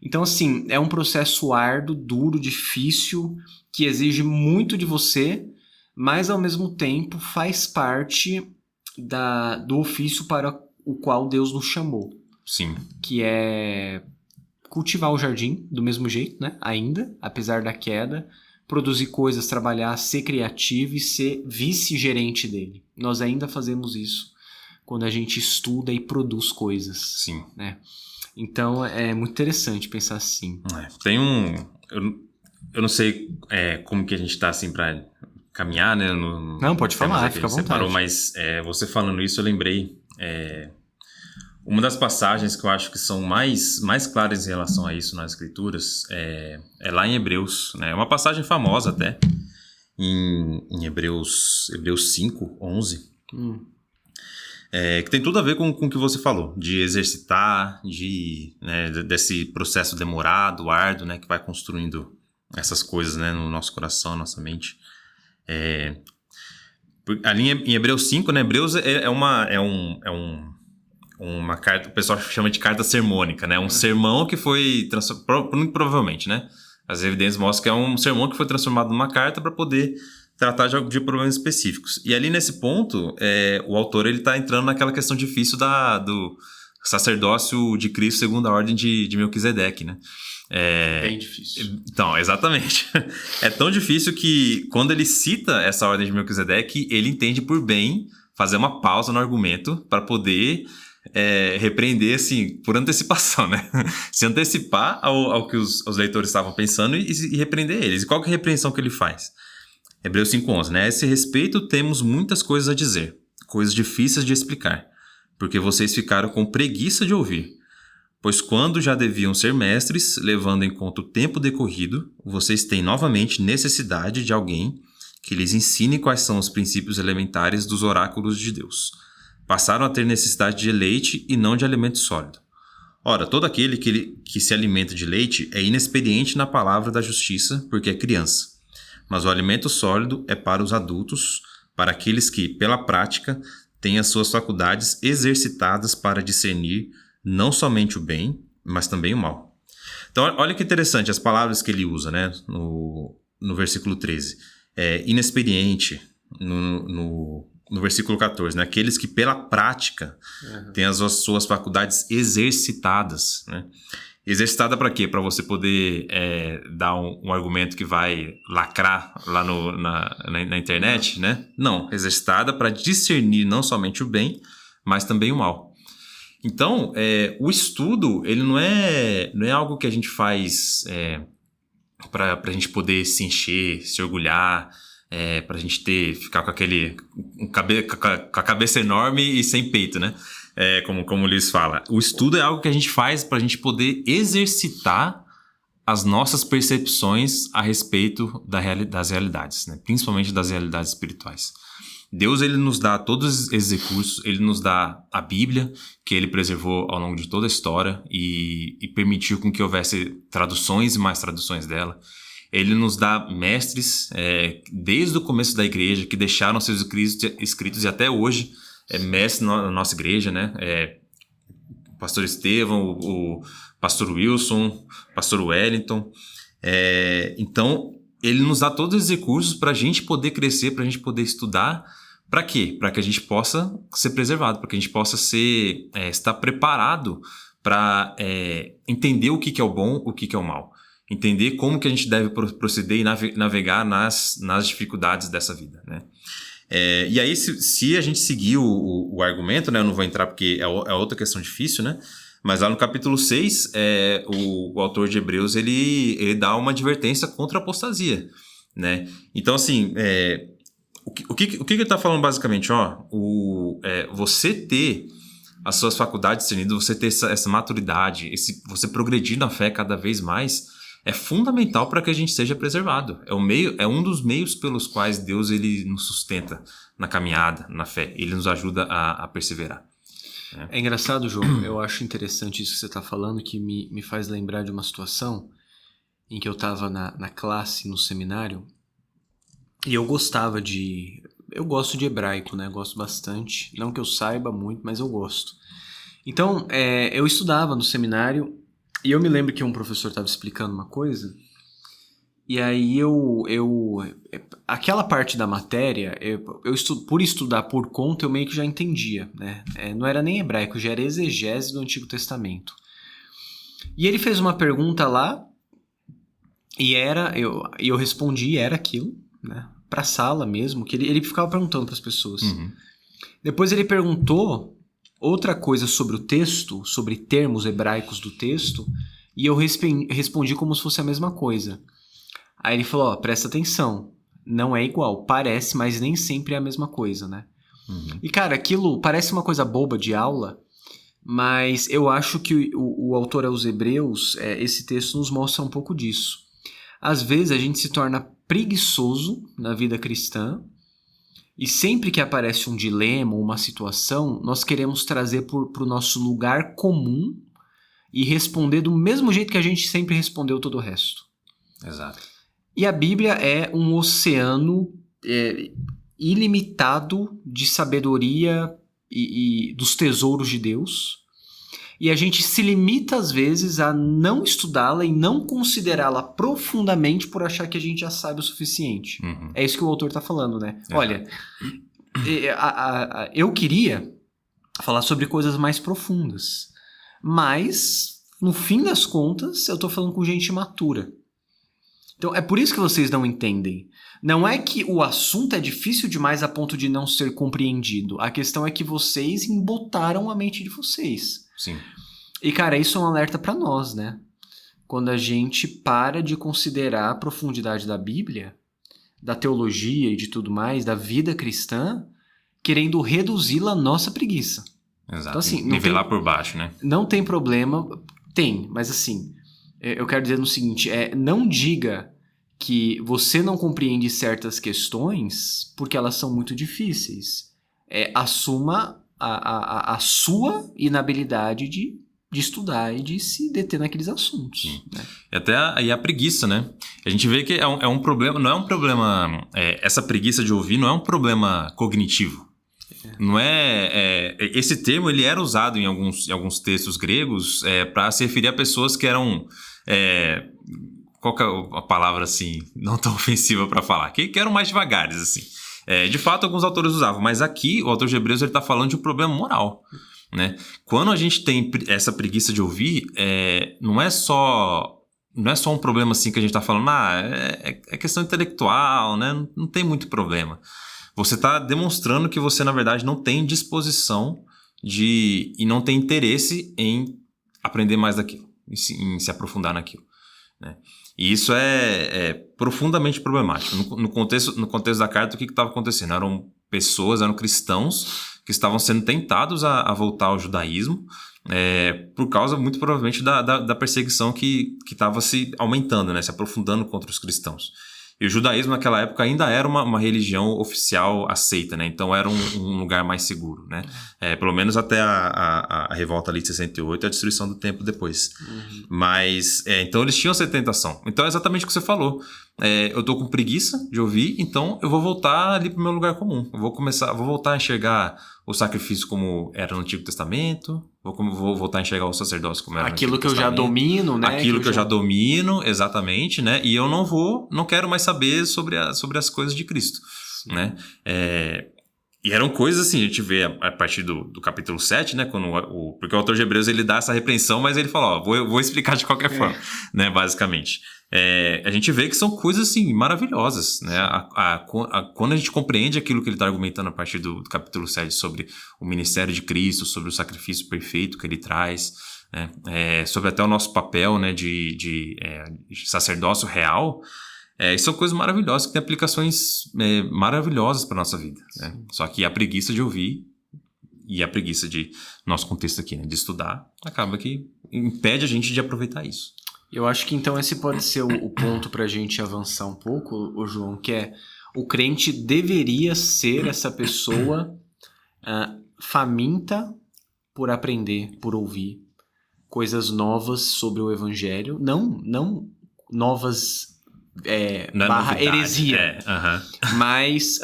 Então, assim, é um processo árduo, duro, difícil, que exige muito de você, mas ao mesmo tempo faz parte... do ofício para o qual Deus nos chamou. Sim. Que é cultivar o jardim do mesmo jeito, né? Ainda, apesar da queda, produzir coisas, trabalhar, ser criativo e ser vice-gerente dele. Nós ainda fazemos isso quando a gente estuda e produz coisas. Sim. Né? Então, é muito interessante pensar assim. Tem eu não sei como que a gente tá assim para caminhar, né? Não, pode falar, fica à vontade. Separou, mas você falando isso, eu lembrei uma das passagens que eu acho que são mais claras em relação a isso nas Escrituras é lá em Hebreus, né? É uma passagem famosa até, em Hebreus 5, 11, que tem tudo a ver com o que você falou, de exercitar, desse processo demorado, árduo, né? Que vai construindo essas coisas, né? No nosso coração, na nossa mente. Ali em Hebreus 5, né? Hebreus uma carta, o pessoal chama de carta sermônica, né? Um sermão que foi provavelmente, né? As evidências mostram que é um sermão que foi transformado numa carta para poder tratar de problemas específicos. E ali nesse ponto, o autor ele está entrando naquela questão difícil do sacerdócio de Cristo segundo a ordem de Melquisedeque, né? Bem difícil. Então, exatamente. É tão difícil que quando ele cita essa ordem de Melquisedeque, ele entende por bem fazer uma pausa no argumento para poder repreender, assim, por antecipação, né? Se antecipar ao que os leitores estavam pensando e repreender eles. E qual que é a repreensão que ele faz? Hebreus 5:11, né? A esse respeito temos muitas coisas a dizer, coisas difíceis de explicar, porque vocês ficaram com preguiça de ouvir. Pois quando já deviam ser mestres, levando em conta o tempo decorrido, vocês têm novamente necessidade de alguém que lhes ensine quais são os princípios elementares dos oráculos de Deus. passaram a ter necessidade de leite e não de alimento sólido. Ora, todo aquele que se alimenta de leite é inexperiente na palavra da justiça, porque é criança. Mas o alimento sólido é para os adultos, para aqueles que, pela prática, têm as suas faculdades exercitadas para discernir não somente o bem, mas também o mal. Então, olha que interessante as palavras que ele usa, né, no versículo 13. Inexperiente, no versículo 14, né? Aqueles que pela prática têm as suas faculdades exercitadas, né? Exercitada para quê? Para você poder dar um argumento que vai lacrar lá na internet, né? Não, exercitada para discernir não somente o bem, mas também o mal. Então, o estudo, ele não é algo que a gente faz para a gente poder se encher, se orgulhar, para a gente ficar com com a cabeça enorme e sem peito, né? Como o Luiz fala. O estudo é algo que a gente faz para a gente poder exercitar as nossas percepções a respeito das realidades, né? Principalmente das realidades espirituais. Deus, ele nos dá todos esses recursos, ele nos dá a Bíblia, que ele preservou ao longo de toda a história e permitiu com que houvesse traduções e mais traduções dela. Ele nos dá mestres desde o começo da igreja que deixaram seus escritos e até hoje mestre na nossa igreja, né? O pastor Estevão, o pastor Wilson, o pastor Wellington. Então, ele nos dá todos os recursos para a gente poder crescer, para a gente poder estudar. Para quê? Para que a gente possa ser preservado, para que a gente possa estar preparado para entender o que é o bom, o que é o mal. Entender como que a gente deve proceder e navegar nas dificuldades dessa vida, né? E aí, se a gente seguir o argumento, né? Eu não vou entrar porque é outra questão difícil, né? Mas lá no capítulo 6, o autor de Hebreus, ele dá uma advertência contra a apostasia, né? Então, assim, o que ele está falando basicamente? Você ter as suas faculdades discernidas, você ter essa maturidade, você progredir na fé cada vez mais, é fundamental para que a gente seja preservado. É um dos meios pelos quais Deus ele nos sustenta na caminhada, na fé. Ele nos ajuda a perseverar. É engraçado, João. Eu acho interessante isso que você está falando, que me faz lembrar de uma situação em que eu estava na classe, no seminário, e eu gosto de hebraico, né? Eu gosto bastante. Não que eu saiba muito, mas eu gosto. Então, eu estudava no seminário. E eu me lembro que um professor estava explicando uma coisa, e aí aquela parte da matéria, por estudar por conta, eu meio que já entendia, né? Não era nem hebraico, já era exegese do Antigo Testamento. E ele fez uma pergunta lá, e eu respondi, era aquilo, né? Pra sala mesmo, que ele ficava perguntando para as pessoas. Uhum. Depois ele perguntou outra coisa sobre o texto, sobre termos hebraicos do texto, e eu respondi como se fosse a mesma coisa. Aí ele falou, presta atenção, não é igual, parece, mas nem sempre é a mesma coisa, né? Uhum. E cara, aquilo parece uma coisa boba de aula, mas eu acho que o autor aos Hebreus, esse texto nos mostra um pouco disso. Às vezes a gente se torna preguiçoso na vida cristã, e sempre que aparece um dilema ou uma situação, nós queremos trazer para o nosso lugar comum e responder do mesmo jeito que a gente sempre respondeu todo o resto. Exato. E a Bíblia é um oceano ilimitado de sabedoria e dos tesouros de Deus. E a gente se limita, às vezes, a não estudá-la e não considerá-la profundamente por achar que a gente já sabe o suficiente. Uhum. É isso que o autor está falando, né? É. Olha, eu queria falar sobre coisas mais profundas, mas, no fim das contas, eu estou falando com gente imatura. Então, é por isso que vocês não entendem. Não é que o assunto é difícil demais a ponto de não ser compreendido. A questão é que vocês embotaram a mente de vocês. Sim. E, cara, isso é um alerta pra nós, né? Quando a gente para de considerar a profundidade da Bíblia, da teologia e de tudo mais, da vida cristã, querendo reduzi-la à nossa preguiça. Exato. Então, assim, nivelar por baixo, né? Não tem problema. Tem, mas assim, eu quero dizer no seguinte, não diga que você não compreende certas questões porque elas são muito difíceis. Assuma a sua inabilidade de estudar e de se deter naqueles assuntos. Né? E até a preguiça, né? A gente vê que é um problema, não é um problema... essa preguiça de ouvir não é um problema cognitivo. Não esse termo ele era usado em alguns textos gregos para se referir a pessoas que eram... qual que é a palavra assim, não tão ofensiva para falar? Que eram mais devagares, assim. De fato, alguns autores usavam, mas aqui o autor de Hebreus está falando de um problema moral. Né? Quando a gente tem essa preguiça de ouvir, não é só um problema assim que a gente está falando, é questão intelectual, né? Não tem muito problema. Você está demonstrando que você, na verdade, não tem disposição e não tem interesse em aprender mais daquilo, em se aprofundar naquilo. Né? E isso é profundamente problemático. No contexto da carta, o que estava acontecendo? Eram cristãos que estavam sendo tentados a voltar ao judaísmo por causa, muito provavelmente, da perseguição que estava se aumentando, né? Se aprofundando contra os cristãos. E o judaísmo naquela época ainda era uma religião oficial aceita, né? Então era um lugar mais seguro, né? Pelo menos até a revolta ali de 68 e a destruição do templo depois. Uhum. Mas, então eles tinham essa tentação. Então é exatamente o que você falou. Eu tô com preguiça de ouvir, então eu vou voltar ali pro meu lugar comum. Eu vou voltar a enxergar o sacrifício como era no Antigo Testamento, vou voltar a enxergar o sacerdócio como era no Antigo Testamento. Aquilo que eu já domino, né? Aquilo que eu já domino, exatamente, né? E eu não quero mais saber sobre as coisas de Cristo, sim, né? E eram coisas assim, a gente vê a partir do capítulo 7, né? Porque o autor de Hebreus ele dá essa repreensão, mas ele fala, vou explicar de qualquer forma, né? Basicamente. A gente vê que são coisas assim, maravilhosas, né? Quando a gente compreende aquilo que ele está argumentando a partir do capítulo 7 sobre o ministério de Cristo, sobre o sacrifício perfeito que ele traz, né? Sobre até o nosso papel, né? de sacerdócio real. São coisas maravilhosas que têm aplicações maravilhosas para a nossa vida, né? Só que a preguiça de ouvir e a preguiça de nosso contexto aqui, né? De estudar, acaba que impede a gente de aproveitar isso. Eu acho que então esse pode ser o ponto para a gente avançar um pouco, João, que o crente deveria ser essa pessoa faminta por aprender, por ouvir coisas novas sobre o evangelho, não novas barra heresia, mas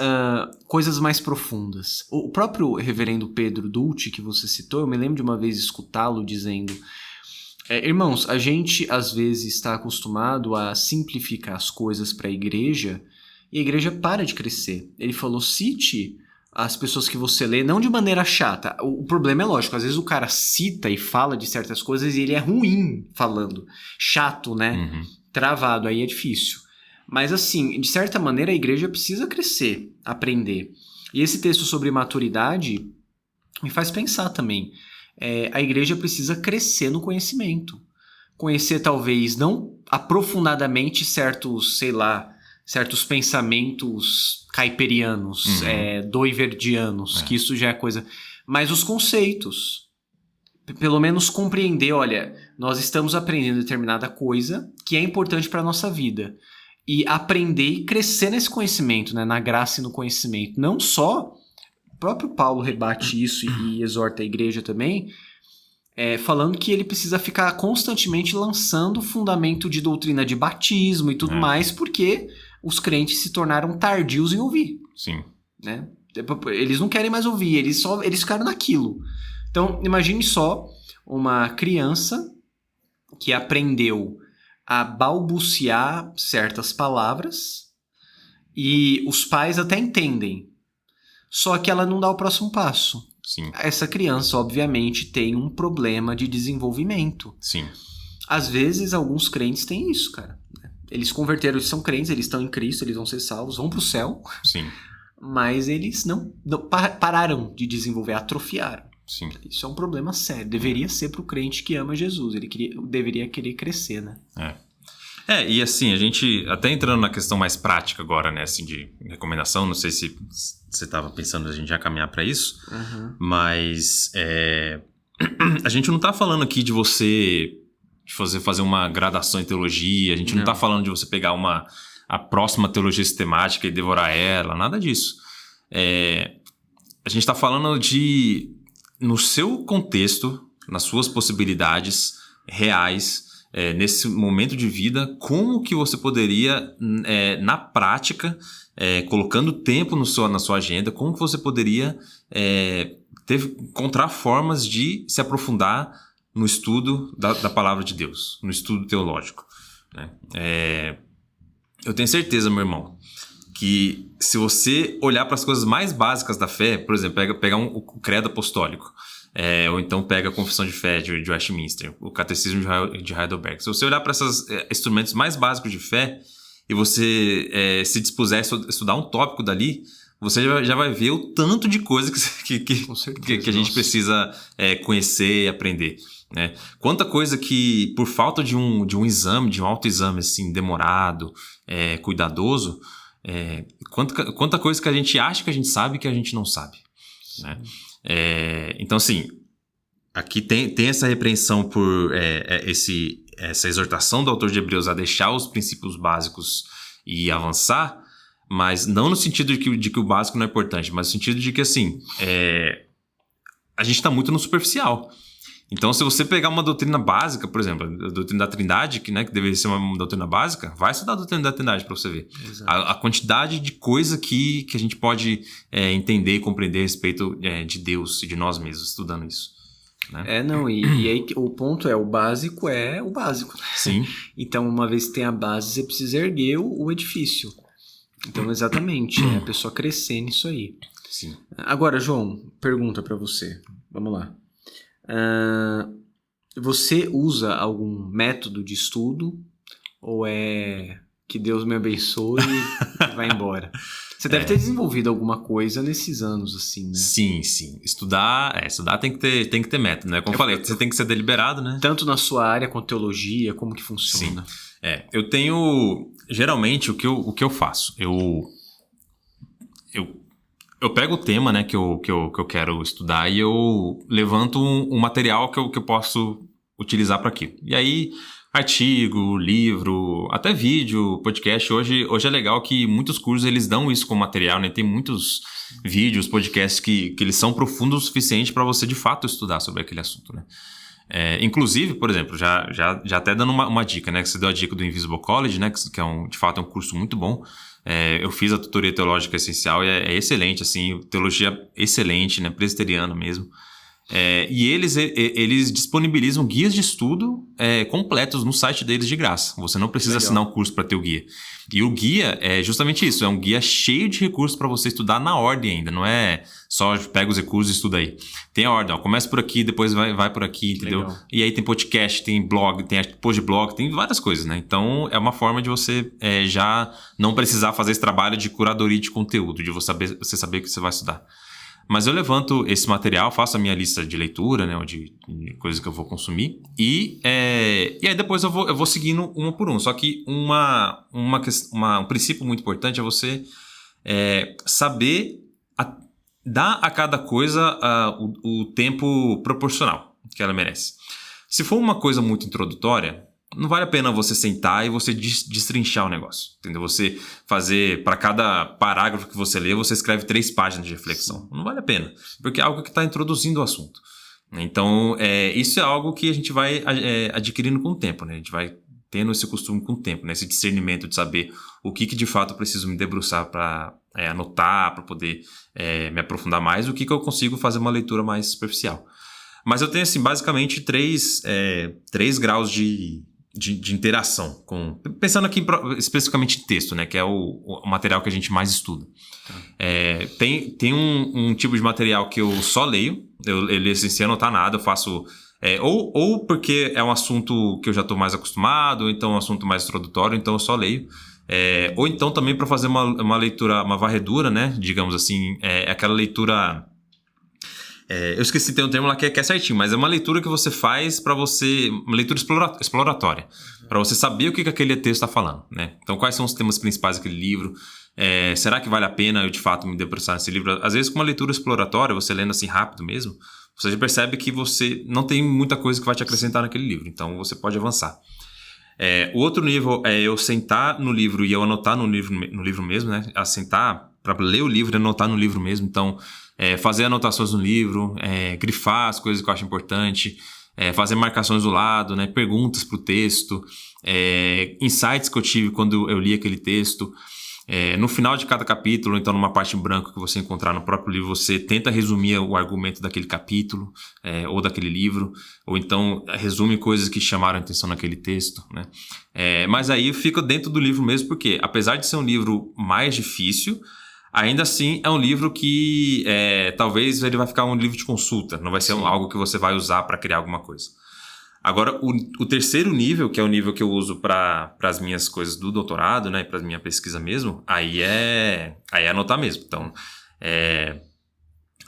coisas mais profundas. O próprio reverendo Pedro Dulce, que você citou, eu me lembro de uma vez escutá-lo dizendo... irmãos, a gente às vezes está acostumado a simplificar as coisas para a igreja e a igreja para de crescer. Ele falou, cite as pessoas que você lê, não de maneira chata. O problema é lógico, às vezes o cara cita e fala de certas coisas e ele é ruim falando. Chato, né? Uhum. Travado, aí é difícil. Mas assim, de certa maneira a igreja precisa crescer, aprender. E esse texto sobre maturidade me faz pensar também. A igreja precisa crescer no conhecimento. Conhecer talvez não aprofundadamente certos pensamentos caiperianos, doiverdianos, que isso já é coisa... Mas os conceitos. Pelo menos compreender, olha, nós estamos aprendendo determinada coisa que é importante para a nossa vida. E aprender e crescer nesse conhecimento, né? Na graça e no conhecimento. Não só... O próprio Paulo rebate isso e exorta a igreja também, falando que ele precisa ficar constantemente lançando fundamento de doutrina de batismo e tudo mais, porque os crentes se tornaram tardios em ouvir. Sim. Né? Eles não querem mais ouvir, eles ficaram naquilo. Então, imagine só uma criança que aprendeu a balbuciar certas palavras e os pais até entendem. Só que ela não dá o próximo passo. Sim. Essa criança, obviamente, tem um problema de desenvolvimento. Sim. Às vezes, alguns crentes têm isso, cara. Eles converteram, eles são crentes, eles estão em Cristo, eles vão ser salvos, vão pro céu. Sim. Mas eles não pararam de desenvolver, atrofiaram. Sim. Isso é um problema sério. Deveria ser pro crente que ama Jesus. Ele deveria querer crescer, né? E assim, a gente, até entrando na questão mais prática agora, né, assim, de recomendação, não sei se você estava pensando a gente já caminhar para isso, mas a gente não está falando aqui de você fazer uma graduação em teologia, a gente não está falando de você pegar a próxima teologia sistemática e devorar ela, nada disso. A gente está falando de no seu contexto, nas suas possibilidades reais, nesse momento de vida, como que você poderia, na prática, colocando tempo na sua agenda, como que você poderia encontrar formas de se aprofundar no estudo da palavra de Deus, no estudo teológico, né? Eu tenho certeza, meu irmão, que se você olhar para as coisas mais básicas da fé, por exemplo, pegar o credo apostólico, ou então pega a confissão de fé de Westminster, o catecismo de Heidelberg. Se você olhar para esses instrumentos mais básicos de fé e você se dispuser a estudar um tópico dali, você já vai ver o tanto de coisa que a gente precisa conhecer e aprender, né? Quanta coisa que, por falta de um exame, de um autoexame assim, demorado, cuidadoso, quanta coisa que a gente acha que a gente sabe que a gente não sabe, né? Então, assim, aqui tem essa repreensão por essa exortação do autor de Hebreus a deixar os princípios básicos e avançar, mas não no sentido de que o básico não é importante, mas no sentido de que, assim, a gente está muito no superficial. Então, se você pegar uma doutrina básica, por exemplo, a doutrina da Trindade, que deveria ser uma doutrina básica, vai estudar a doutrina da Trindade para você ver. A quantidade de coisa que a gente pode entender e compreender a respeito de Deus e de nós mesmos, estudando isso, né? E aí o ponto o básico é o básico, né? Sim. Então, uma vez que tem a base, você precisa erguer o edifício. Então, exatamente, a pessoa crescer nisso aí. Sim. Agora, João, pergunta para você. Vamos lá. Você usa algum método de estudo ou é que Deus me abençoe e vai embora? Você deve ter desenvolvido alguma coisa nesses anos, assim, né? Sim. Estudar tem que ter método, né? Como eu falei, você tem que ser deliberado, né? Tanto na sua área quanto teologia, como que funciona? Sim. Eu tenho... Geralmente, o que eu faço? Eu pego o tema, né, que eu quero estudar e eu levanto um material que eu posso utilizar para aquilo. E aí, artigo, livro, até vídeo, podcast. Hoje é legal que muitos cursos eles dão isso como material, né? Tem muitos vídeos, podcasts que eles são profundos o suficiente para você de fato estudar sobre aquele assunto, né? Inclusive, por exemplo, já até dando uma dica, né? Que você deu a dica do Invisible College, né? Que de fato é um curso muito bom. Eu fiz a tutoria teológica essencial e é excelente, assim, teologia excelente, né? Presbiteriana mesmo. E eles disponibilizam guias de estudo completos no site deles de graça. Você não precisa assinar um curso para ter o guia. E o guia é justamente isso, é um guia cheio de recursos para você estudar na ordem ainda, não é só pega os recursos e estuda aí. Tem a ordem, começa por aqui, depois vai por aqui, entendeu? Legal. E aí tem podcast, tem blog, tem post de blog, tem várias coisas, né? Então é uma forma de você já não precisar fazer esse trabalho de curadoria de conteúdo, de você saber o que você vai estudar. Mas eu levanto esse material, faço a minha lista de leitura, né, de coisas que eu vou consumir, e aí depois eu vou seguindo uma por uma. Só que um princípio muito importante é você saber dar a cada coisa o tempo proporcional que ela merece. Se for uma coisa muito introdutória, não vale a pena você sentar e você destrinchar o negócio, entendeu? Você fazer, para cada parágrafo que você lê, você escreve 3 páginas de reflexão. Não vale a pena, porque é algo que está introduzindo o assunto. Então, isso é algo que a gente vai adquirindo com o tempo, né? A gente vai tendo esse costume com o tempo, né? Esse discernimento de saber o que de fato eu preciso me debruçar para anotar, para poder me aprofundar mais, o que eu consigo fazer uma leitura mais superficial. Mas eu tenho, assim, basicamente 3 graus de interação, pensando aqui especificamente em texto, né, que é o material que a gente mais estuda. Tem um tipo de material que eu só leio, ele sem anotar nada, eu faço ou porque é um assunto que eu já estou mais acostumado, ou então é um assunto mais introdutório, então eu só leio, ou então também para fazer uma leitura, uma varredura, né, digamos assim, aquela leitura... eu esqueci, tem um termo lá que é certinho, mas é uma leitura que você faz para você... Uma leitura exploratória. Para você saber o que aquele texto está falando, né? Então, quais são os temas principais daquele livro? Será que vale a pena eu, de fato, me debruçar nesse livro? Às vezes, com uma leitura exploratória, você lendo assim rápido mesmo, você já percebe que você não tem muita coisa que vai te acrescentar naquele livro. Então, você pode avançar. O outro nível é eu sentar no livro e eu anotar no livro mesmo, né? A sentar ler o livro e anotar no livro mesmo. Então, fazer anotações no livro, grifar as coisas que eu acho importante, fazer marcações do lado, né? Perguntas para o texto, insights que eu tive quando eu li aquele texto. No final de cada capítulo, então numa parte em branco que você encontrar no próprio livro, você tenta resumir o argumento daquele capítulo ou daquele livro, ou então resume coisas que chamaram a atenção naquele texto, né? Mas aí fica dentro do livro mesmo, porque apesar de ser um livro mais difícil, ainda assim é um livro que talvez ele vai ficar um livro de consulta, não vai ser algo que você vai usar para criar alguma coisa. Agora, o terceiro nível, que é o nível que eu uso para as minhas coisas do doutorado, né, para a minha pesquisa mesmo, aí é anotar mesmo. Então,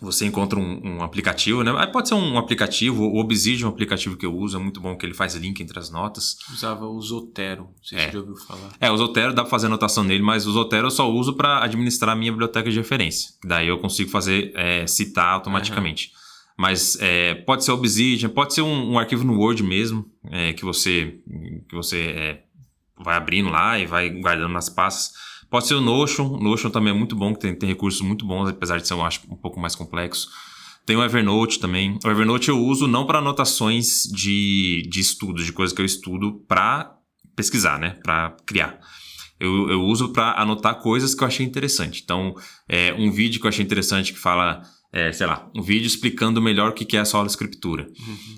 você encontra um aplicativo, né? Aí pode ser um aplicativo, o Obsidian é um aplicativo que eu uso, é muito bom que ele faz link entre as notas. Usava o Zotero, não sei se você já ouviu falar. O Zotero dá para fazer anotação nele, mas o Zotero eu só uso para administrar a minha biblioteca de referência. Daí eu consigo fazer, citar automaticamente. Mas pode ser Obsidian, pode ser um arquivo no Word mesmo, que você vai abrindo lá e vai guardando nas pastas. Pode ser o Notion. Notion também é muito bom, que tem recursos muito bons, apesar de ser, eu acho, um pouco mais complexo. Tem o Evernote também. O Evernote eu uso não para anotações de estudos, de coisas que eu estudo para pesquisar, né? Para criar. Eu uso para anotar coisas que eu achei interessante. Então, um vídeo que eu achei interessante que fala... um vídeo explicando melhor o que é a solo escritura.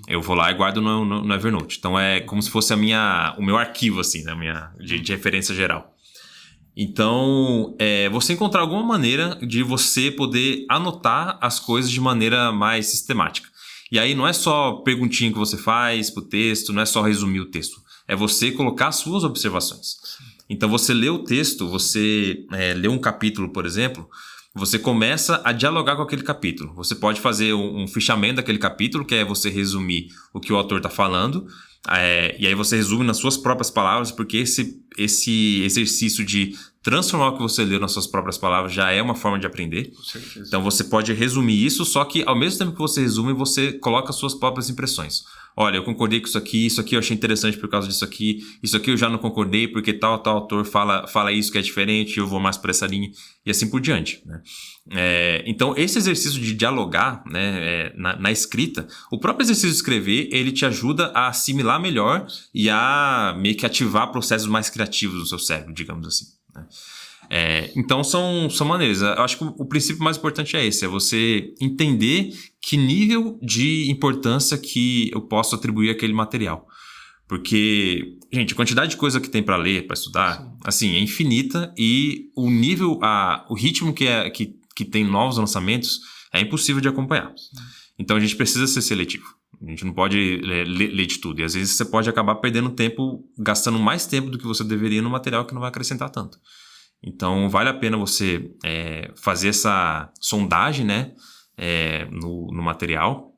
Eu vou lá e guardo no Evernote. Então é como se fosse o meu arquivo, assim, né? De referência geral. Então, você encontrar alguma maneira de você poder anotar as coisas de maneira mais sistemática. E aí não é só perguntinha que você faz pro texto, não é só resumir o texto. É você colocar as suas observações. Então você lê o texto, você lê um capítulo, por exemplo... Você começa a dialogar com aquele capítulo. Você pode fazer um fichamento daquele capítulo, que é você resumir o que o autor está falando, e aí você resume nas suas próprias palavras, porque esse exercício de transformar o que você leu nas suas próprias palavras já é uma forma de aprender. Com certeza. Então você pode resumir isso, só que ao mesmo tempo que você resume, você coloca as suas próprias impressões. Olha, eu concordei com isso aqui eu achei interessante por causa disso aqui eu já não concordei porque tal autor fala isso que é diferente, eu vou mais por essa linha, e assim por diante, né? Então, esse exercício de dialogar, né, na escrita, o próprio exercício de escrever, ele te ajuda a assimilar melhor e a meio que ativar processos mais criativos no seu cérebro, digamos assim, né? Então são maneiras. Eu acho que o princípio mais importante é esse, é você entender que nível de importância que eu posso atribuir àquele material. Porque, gente, a quantidade de coisa que tem para ler, para estudar, assim, é infinita, e o nível, o ritmo que tem novos lançamentos é impossível de acompanhar. Então a gente precisa ser seletivo. A gente não pode ler de tudo. E às vezes você pode acabar perdendo tempo, gastando mais tempo do que você deveria no material que não vai acrescentar tanto. Então, vale a pena você fazer essa sondagem, né, no material,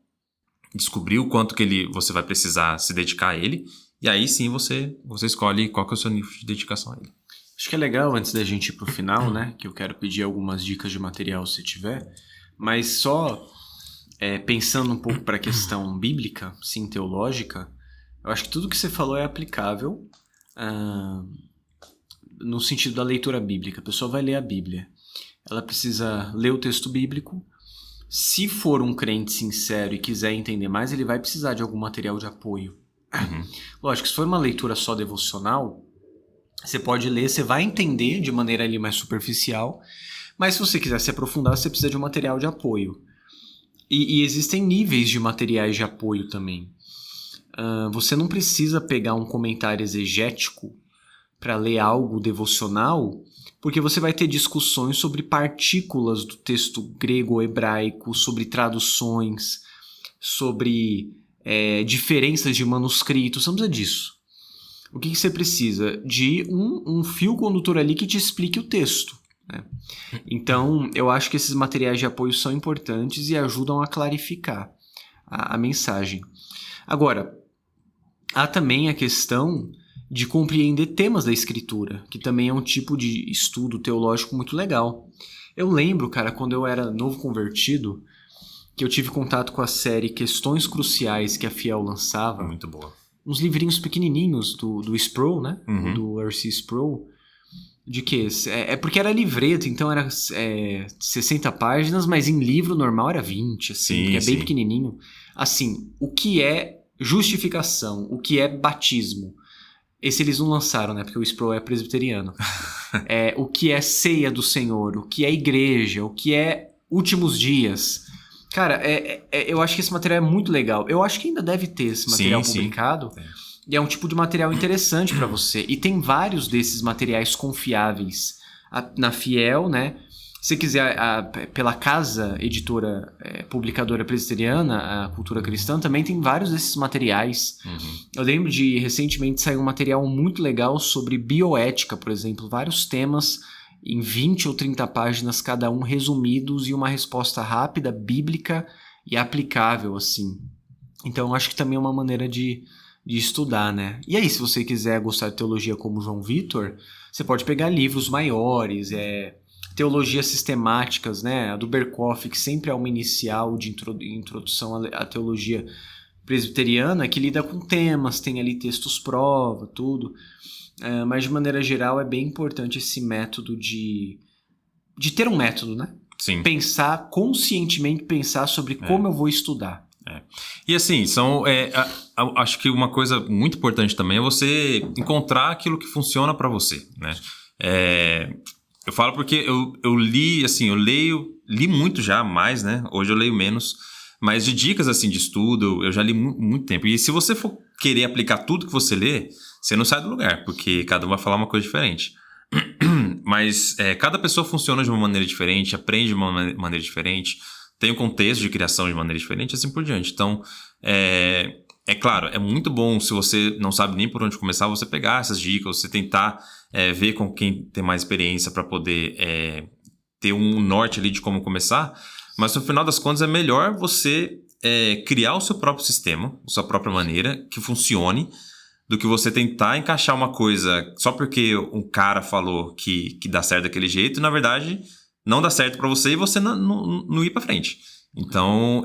descobrir o quanto que você vai precisar se dedicar a ele, e aí sim você escolhe qual que é o seu nível de dedicação a ele. Acho que é legal, antes da gente ir pro final, né, que eu quero pedir algumas dicas de material se tiver, mas só pensando um pouco para a questão bíblica, sim, teológica, eu acho que tudo que você falou é aplicável no sentido da leitura bíblica. A pessoa vai ler a Bíblia. Ela precisa ler o texto bíblico. Se for um crente sincero e quiser entender mais, ele vai precisar de algum material de apoio. Lógico, se for uma leitura só devocional, você pode ler, você vai entender de maneira ali mais superficial, mas se você quiser se aprofundar, você precisa de um material de apoio. E existem níveis de materiais de apoio também. Você não precisa pegar um comentário exegético para ler algo devocional, porque você vai ter discussões sobre partículas do texto grego ou hebraico, sobre traduções, sobre diferenças de manuscritos. Você não precisa disso. O que você precisa? De um fio condutor ali que te explique o texto, né? Então, eu acho que esses materiais de apoio são importantes e ajudam a clarificar a mensagem. Agora, há também a questão de compreender temas da escritura, que também é um tipo de estudo teológico muito legal. Eu lembro, cara, quando eu era novo convertido, que eu tive contato com a série Questões Cruciais que a Fiel lançava. Muito boa. Uns livrinhos pequenininhos do Sproul, né? Do R.C. Sproul. De quê? É porque era livreto, então era 60 páginas, mas em livro normal era 20, assim, Sim, que é bem sim. pequenininho. Assim, o que é justificação, o que é batismo? Esse eles não lançaram, né? Porque o Sproul é presbiteriano. O que é ceia do Senhor, o que é igreja, o que é últimos dias. Cara, eu acho que esse material é muito legal. Eu acho que ainda deve ter esse material Sim, publicado. sim. E é um tipo de material interessante para você. E tem vários desses materiais confiáveis na Fiel, né? Se quiser, pela casa editora publicadora presbiteriana, a Cultura Cristã, também tem vários desses materiais. Uhum. Eu lembro de recentemente sair um material muito legal sobre bioética, por exemplo. Vários temas em 20 ou 30 páginas cada um, resumidos e uma resposta rápida, bíblica e aplicável, assim. Então eu acho que também é uma maneira de estudar, né? E aí, se você quiser gostar de teologia como João Vitor, você pode pegar livros maiores, teologias sistemáticas, né? A do Berkoff, que sempre é uma inicial de introdução à teologia presbiteriana, que lida com temas, tem ali textos prova, tudo. Mas de maneira geral é bem importante esse método de ter um método, né? Sim. Pensar, conscientemente pensar sobre como eu vou estudar. E assim, acho que uma coisa muito importante também é você encontrar aquilo que funciona para você, né? Eu falo porque eu li, assim, li muito já, mais, né? Hoje eu leio menos, mas de dicas, assim, de estudo, eu já li muito tempo. E se você for querer aplicar tudo que você lê, você não sai do lugar, porque cada um vai falar uma coisa diferente. Mas cada pessoa funciona de uma maneira diferente, aprende de uma maneira diferente, tem um contexto de criação de maneira diferente, assim por diante. Então, claro, é muito bom se você não sabe nem por onde começar, você pegar essas dicas, você tentar ver com quem tem mais experiência para poder ter um norte ali de como começar. Mas no final das contas é melhor você criar o seu próprio sistema, a sua própria maneira, que funcione, do que você tentar encaixar uma coisa só porque um cara falou que dá certo daquele jeito e, na verdade, não dá certo para você e você não ir para frente. Então,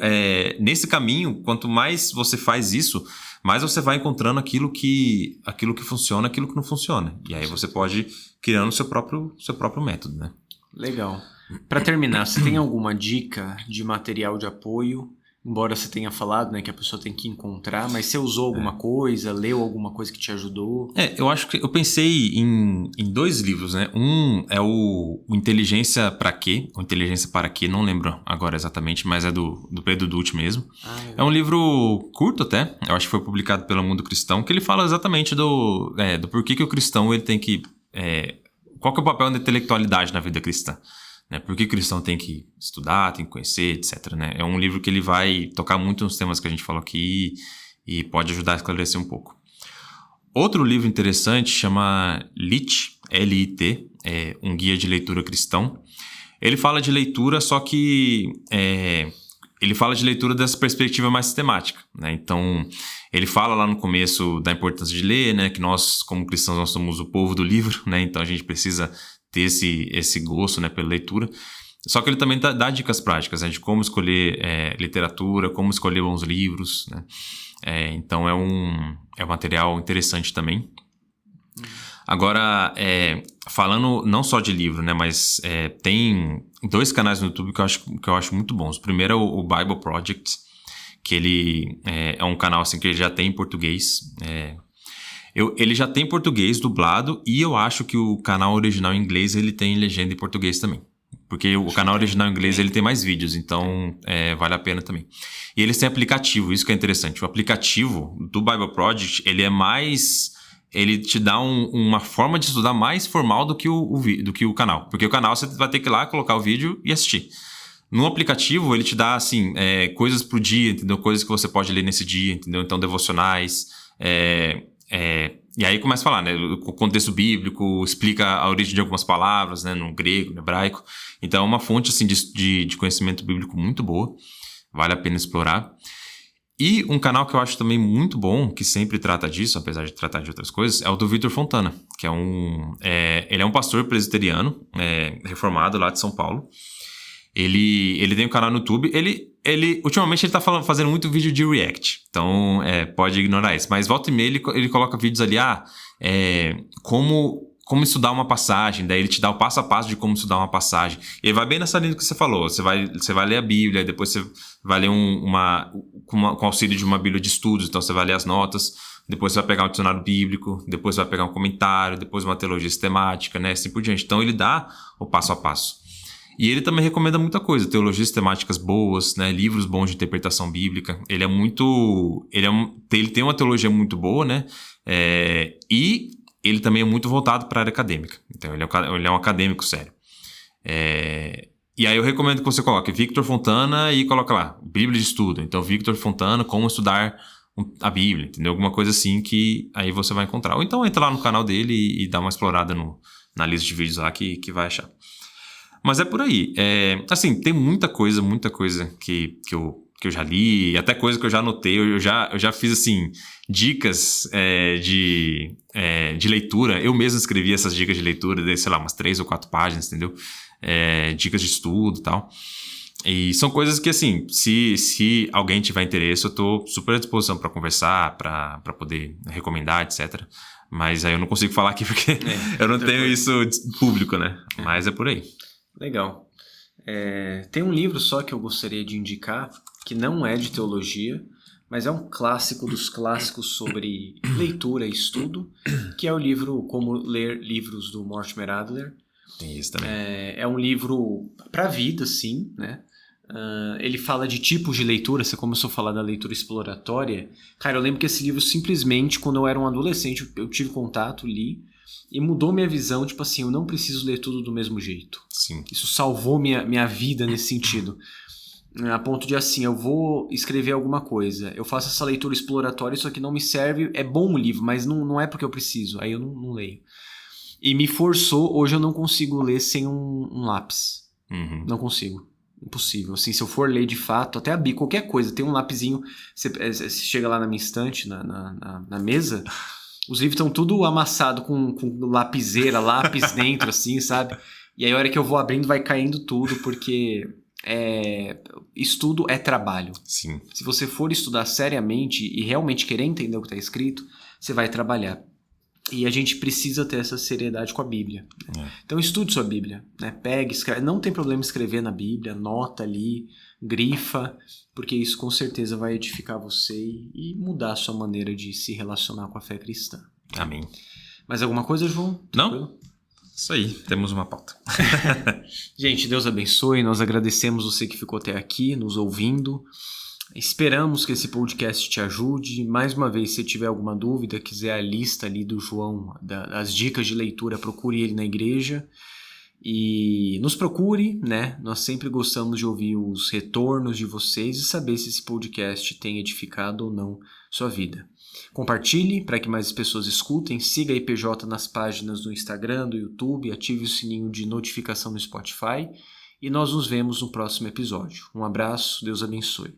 nesse caminho, quanto mais você faz isso, mais você vai encontrando aquilo que funciona, aquilo que não funciona. E aí você pode ir criando o seu próprio método, né? Legal. Para terminar, você tem alguma dica de material de apoio? Embora você tenha falado, né, que a pessoa tem que encontrar, mas você usou alguma coisa, leu alguma coisa que te ajudou? Eu acho que eu pensei em 2 livros, né? Um é o Inteligência para Quê? O Inteligência para Quê? Não lembro agora exatamente, mas é do Pedro Dutti mesmo. É um livro curto até, eu acho que foi publicado pelo Mundo Cristão, que ele fala exatamente do porquê que o cristão ele tem que... qual que é o papel da intelectualidade na vida cristã? Né? Por que o cristão tem que estudar, tem que conhecer, etc. Né? É um livro que ele vai tocar muito nos temas que a gente falou aqui e pode ajudar a esclarecer um pouco. Outro livro interessante chama LIT, L-I-T, um guia de leitura cristão. Ele fala de leitura, só que ele fala de leitura dessa perspectiva mais sistemática. Né? Então, ele fala lá no começo da importância de ler, né? Que nós, como cristãos, nós somos o povo do livro, né? Então a gente precisa ter esse gosto, né, pela leitura. Só que ele também dá dicas práticas, né, de como escolher literatura, como escolher bons livros, né? Então é um material interessante também. Agora, falando não só de livro, né, mas tem 2 canais no YouTube que eu acho muito bons. O primeiro é o Bible Project, que ele é um canal assim, que ele já tem em português. Ele já tem português dublado e eu acho que o canal original em inglês ele tem legenda em português também. Porque o canal original em inglês ele tem mais vídeos, então vale a pena também. E eles têm aplicativo, isso que é interessante. O aplicativo do Bible Project, ele é mais... Ele te dá uma forma de estudar mais formal do que o canal. Porque o canal você vai ter que ir lá, colocar o vídeo e assistir. No aplicativo, ele te dá, assim, coisas pro dia, entendeu? Coisas que você pode ler nesse dia, entendeu? Então, devocionais... e aí começa a falar, né, o contexto bíblico, explica a origem de algumas palavras, né, no grego, no hebraico. Então é uma fonte assim, de conhecimento bíblico muito boa, vale a pena explorar. E um canal que eu acho também muito bom, que sempre trata disso, apesar de tratar de outras coisas, é o do Vitor Fontana, que ele é um pastor presbiteriano, reformado lá de São Paulo. Ele tem um canal no YouTube, ultimamente ele tá fazendo muito vídeo de react, então pode ignorar isso. Mas volta e meia ele coloca vídeos ali, como como estudar uma passagem, daí ele te dá o passo a passo de como estudar uma passagem. E aí vai bem nessa linha que você falou, você vai ler a Bíblia, depois você vai ler com auxílio de uma Bíblia de estudos, então você vai ler as notas, depois você vai pegar um dicionário bíblico, depois você vai pegar um comentário, depois uma teologia sistemática, né, assim por diante. Então ele dá o passo a passo. E ele também recomenda muita coisa, teologias sistemáticas boas, né, livros bons de interpretação bíblica. Ele tem uma teologia muito boa, né, e ele também é muito voltado para a área acadêmica. Então ele é um acadêmico sério. E aí eu recomendo que você coloque Victor Fontana e coloca lá, Bíblia de Estudo. Então Victor Fontana, como estudar a Bíblia, entendeu? Alguma coisa assim que aí você vai encontrar. Ou então entra lá no canal dele e dá uma explorada na lista de vídeos lá que vai achar. Mas é por aí. Assim, tem muita coisa que eu já li, até coisa que eu já anotei. Eu já fiz, assim, dicas de leitura. Eu mesmo escrevi essas dicas de leitura, de, sei lá, umas 3 ou 4 páginas, entendeu? Dicas de estudo e tal. E são coisas que, assim, se alguém tiver interesse, eu tô super à disposição para conversar, para poder recomendar, etc. Mas aí eu não consigo falar aqui porque eu não tenho isso público, né? Mas é por aí. Legal. Tem um livro só que eu gostaria de indicar, que não é de teologia, mas é um clássico dos clássicos sobre leitura e estudo, que é o livro Como Ler Livros, do Mortimer Adler. Tem isso também. É um livro para a vida, sim, né? Ele fala de tipos de leitura. Você começou a falar da leitura exploratória. Cara, eu lembro que esse livro, simplesmente, quando eu era um adolescente, eu tive contato, li, e mudou minha visão, tipo assim, eu não preciso ler tudo do mesmo jeito. Sim. Isso salvou minha vida nesse sentido. A ponto de, assim, eu vou escrever alguma coisa, eu faço essa leitura exploratória, isso aqui não me serve, é bom o livro, mas não é porque eu preciso, aí eu não leio. E me forçou, hoje eu não consigo ler sem um lápis. Uhum. Não consigo. Impossível. Assim, se eu for ler de fato, até abrir qualquer coisa, tem um lapisinho, você chega lá na minha estante, na mesa, os livros estão tudo amassado com lapiseira, lápis dentro, assim, sabe? E aí a hora que eu vou abrindo vai caindo tudo, porque estudo é trabalho. Sim. Se você for estudar seriamente e realmente querer entender o que está escrito, você vai trabalhar. E a gente precisa ter essa seriedade com a Bíblia. Então estude sua Bíblia, né? Pegue, escreve. Não tem problema escrever na Bíblia, anota ali, grifa, porque isso com certeza vai edificar você e mudar a sua maneira de se relacionar com a fé cristã. Amém. Mais alguma coisa, João? Tranquilo? Não? Isso aí, temos uma pauta. Gente, Deus abençoe. Nós agradecemos você que ficou até aqui, nos ouvindo. Esperamos que esse podcast te ajude. Mais uma vez, se tiver alguma dúvida, quiser a lista ali do João, das dicas de leitura, procure ele na igreja. E nos procure, né? Nós sempre gostamos de ouvir os retornos de vocês e saber se esse podcast tem edificado ou não sua vida. Compartilhe para que mais pessoas escutem. Siga a IPJ nas páginas do Instagram, do YouTube. Ative o sininho de notificação no Spotify. E nós nos vemos no próximo episódio. Um abraço, Deus abençoe.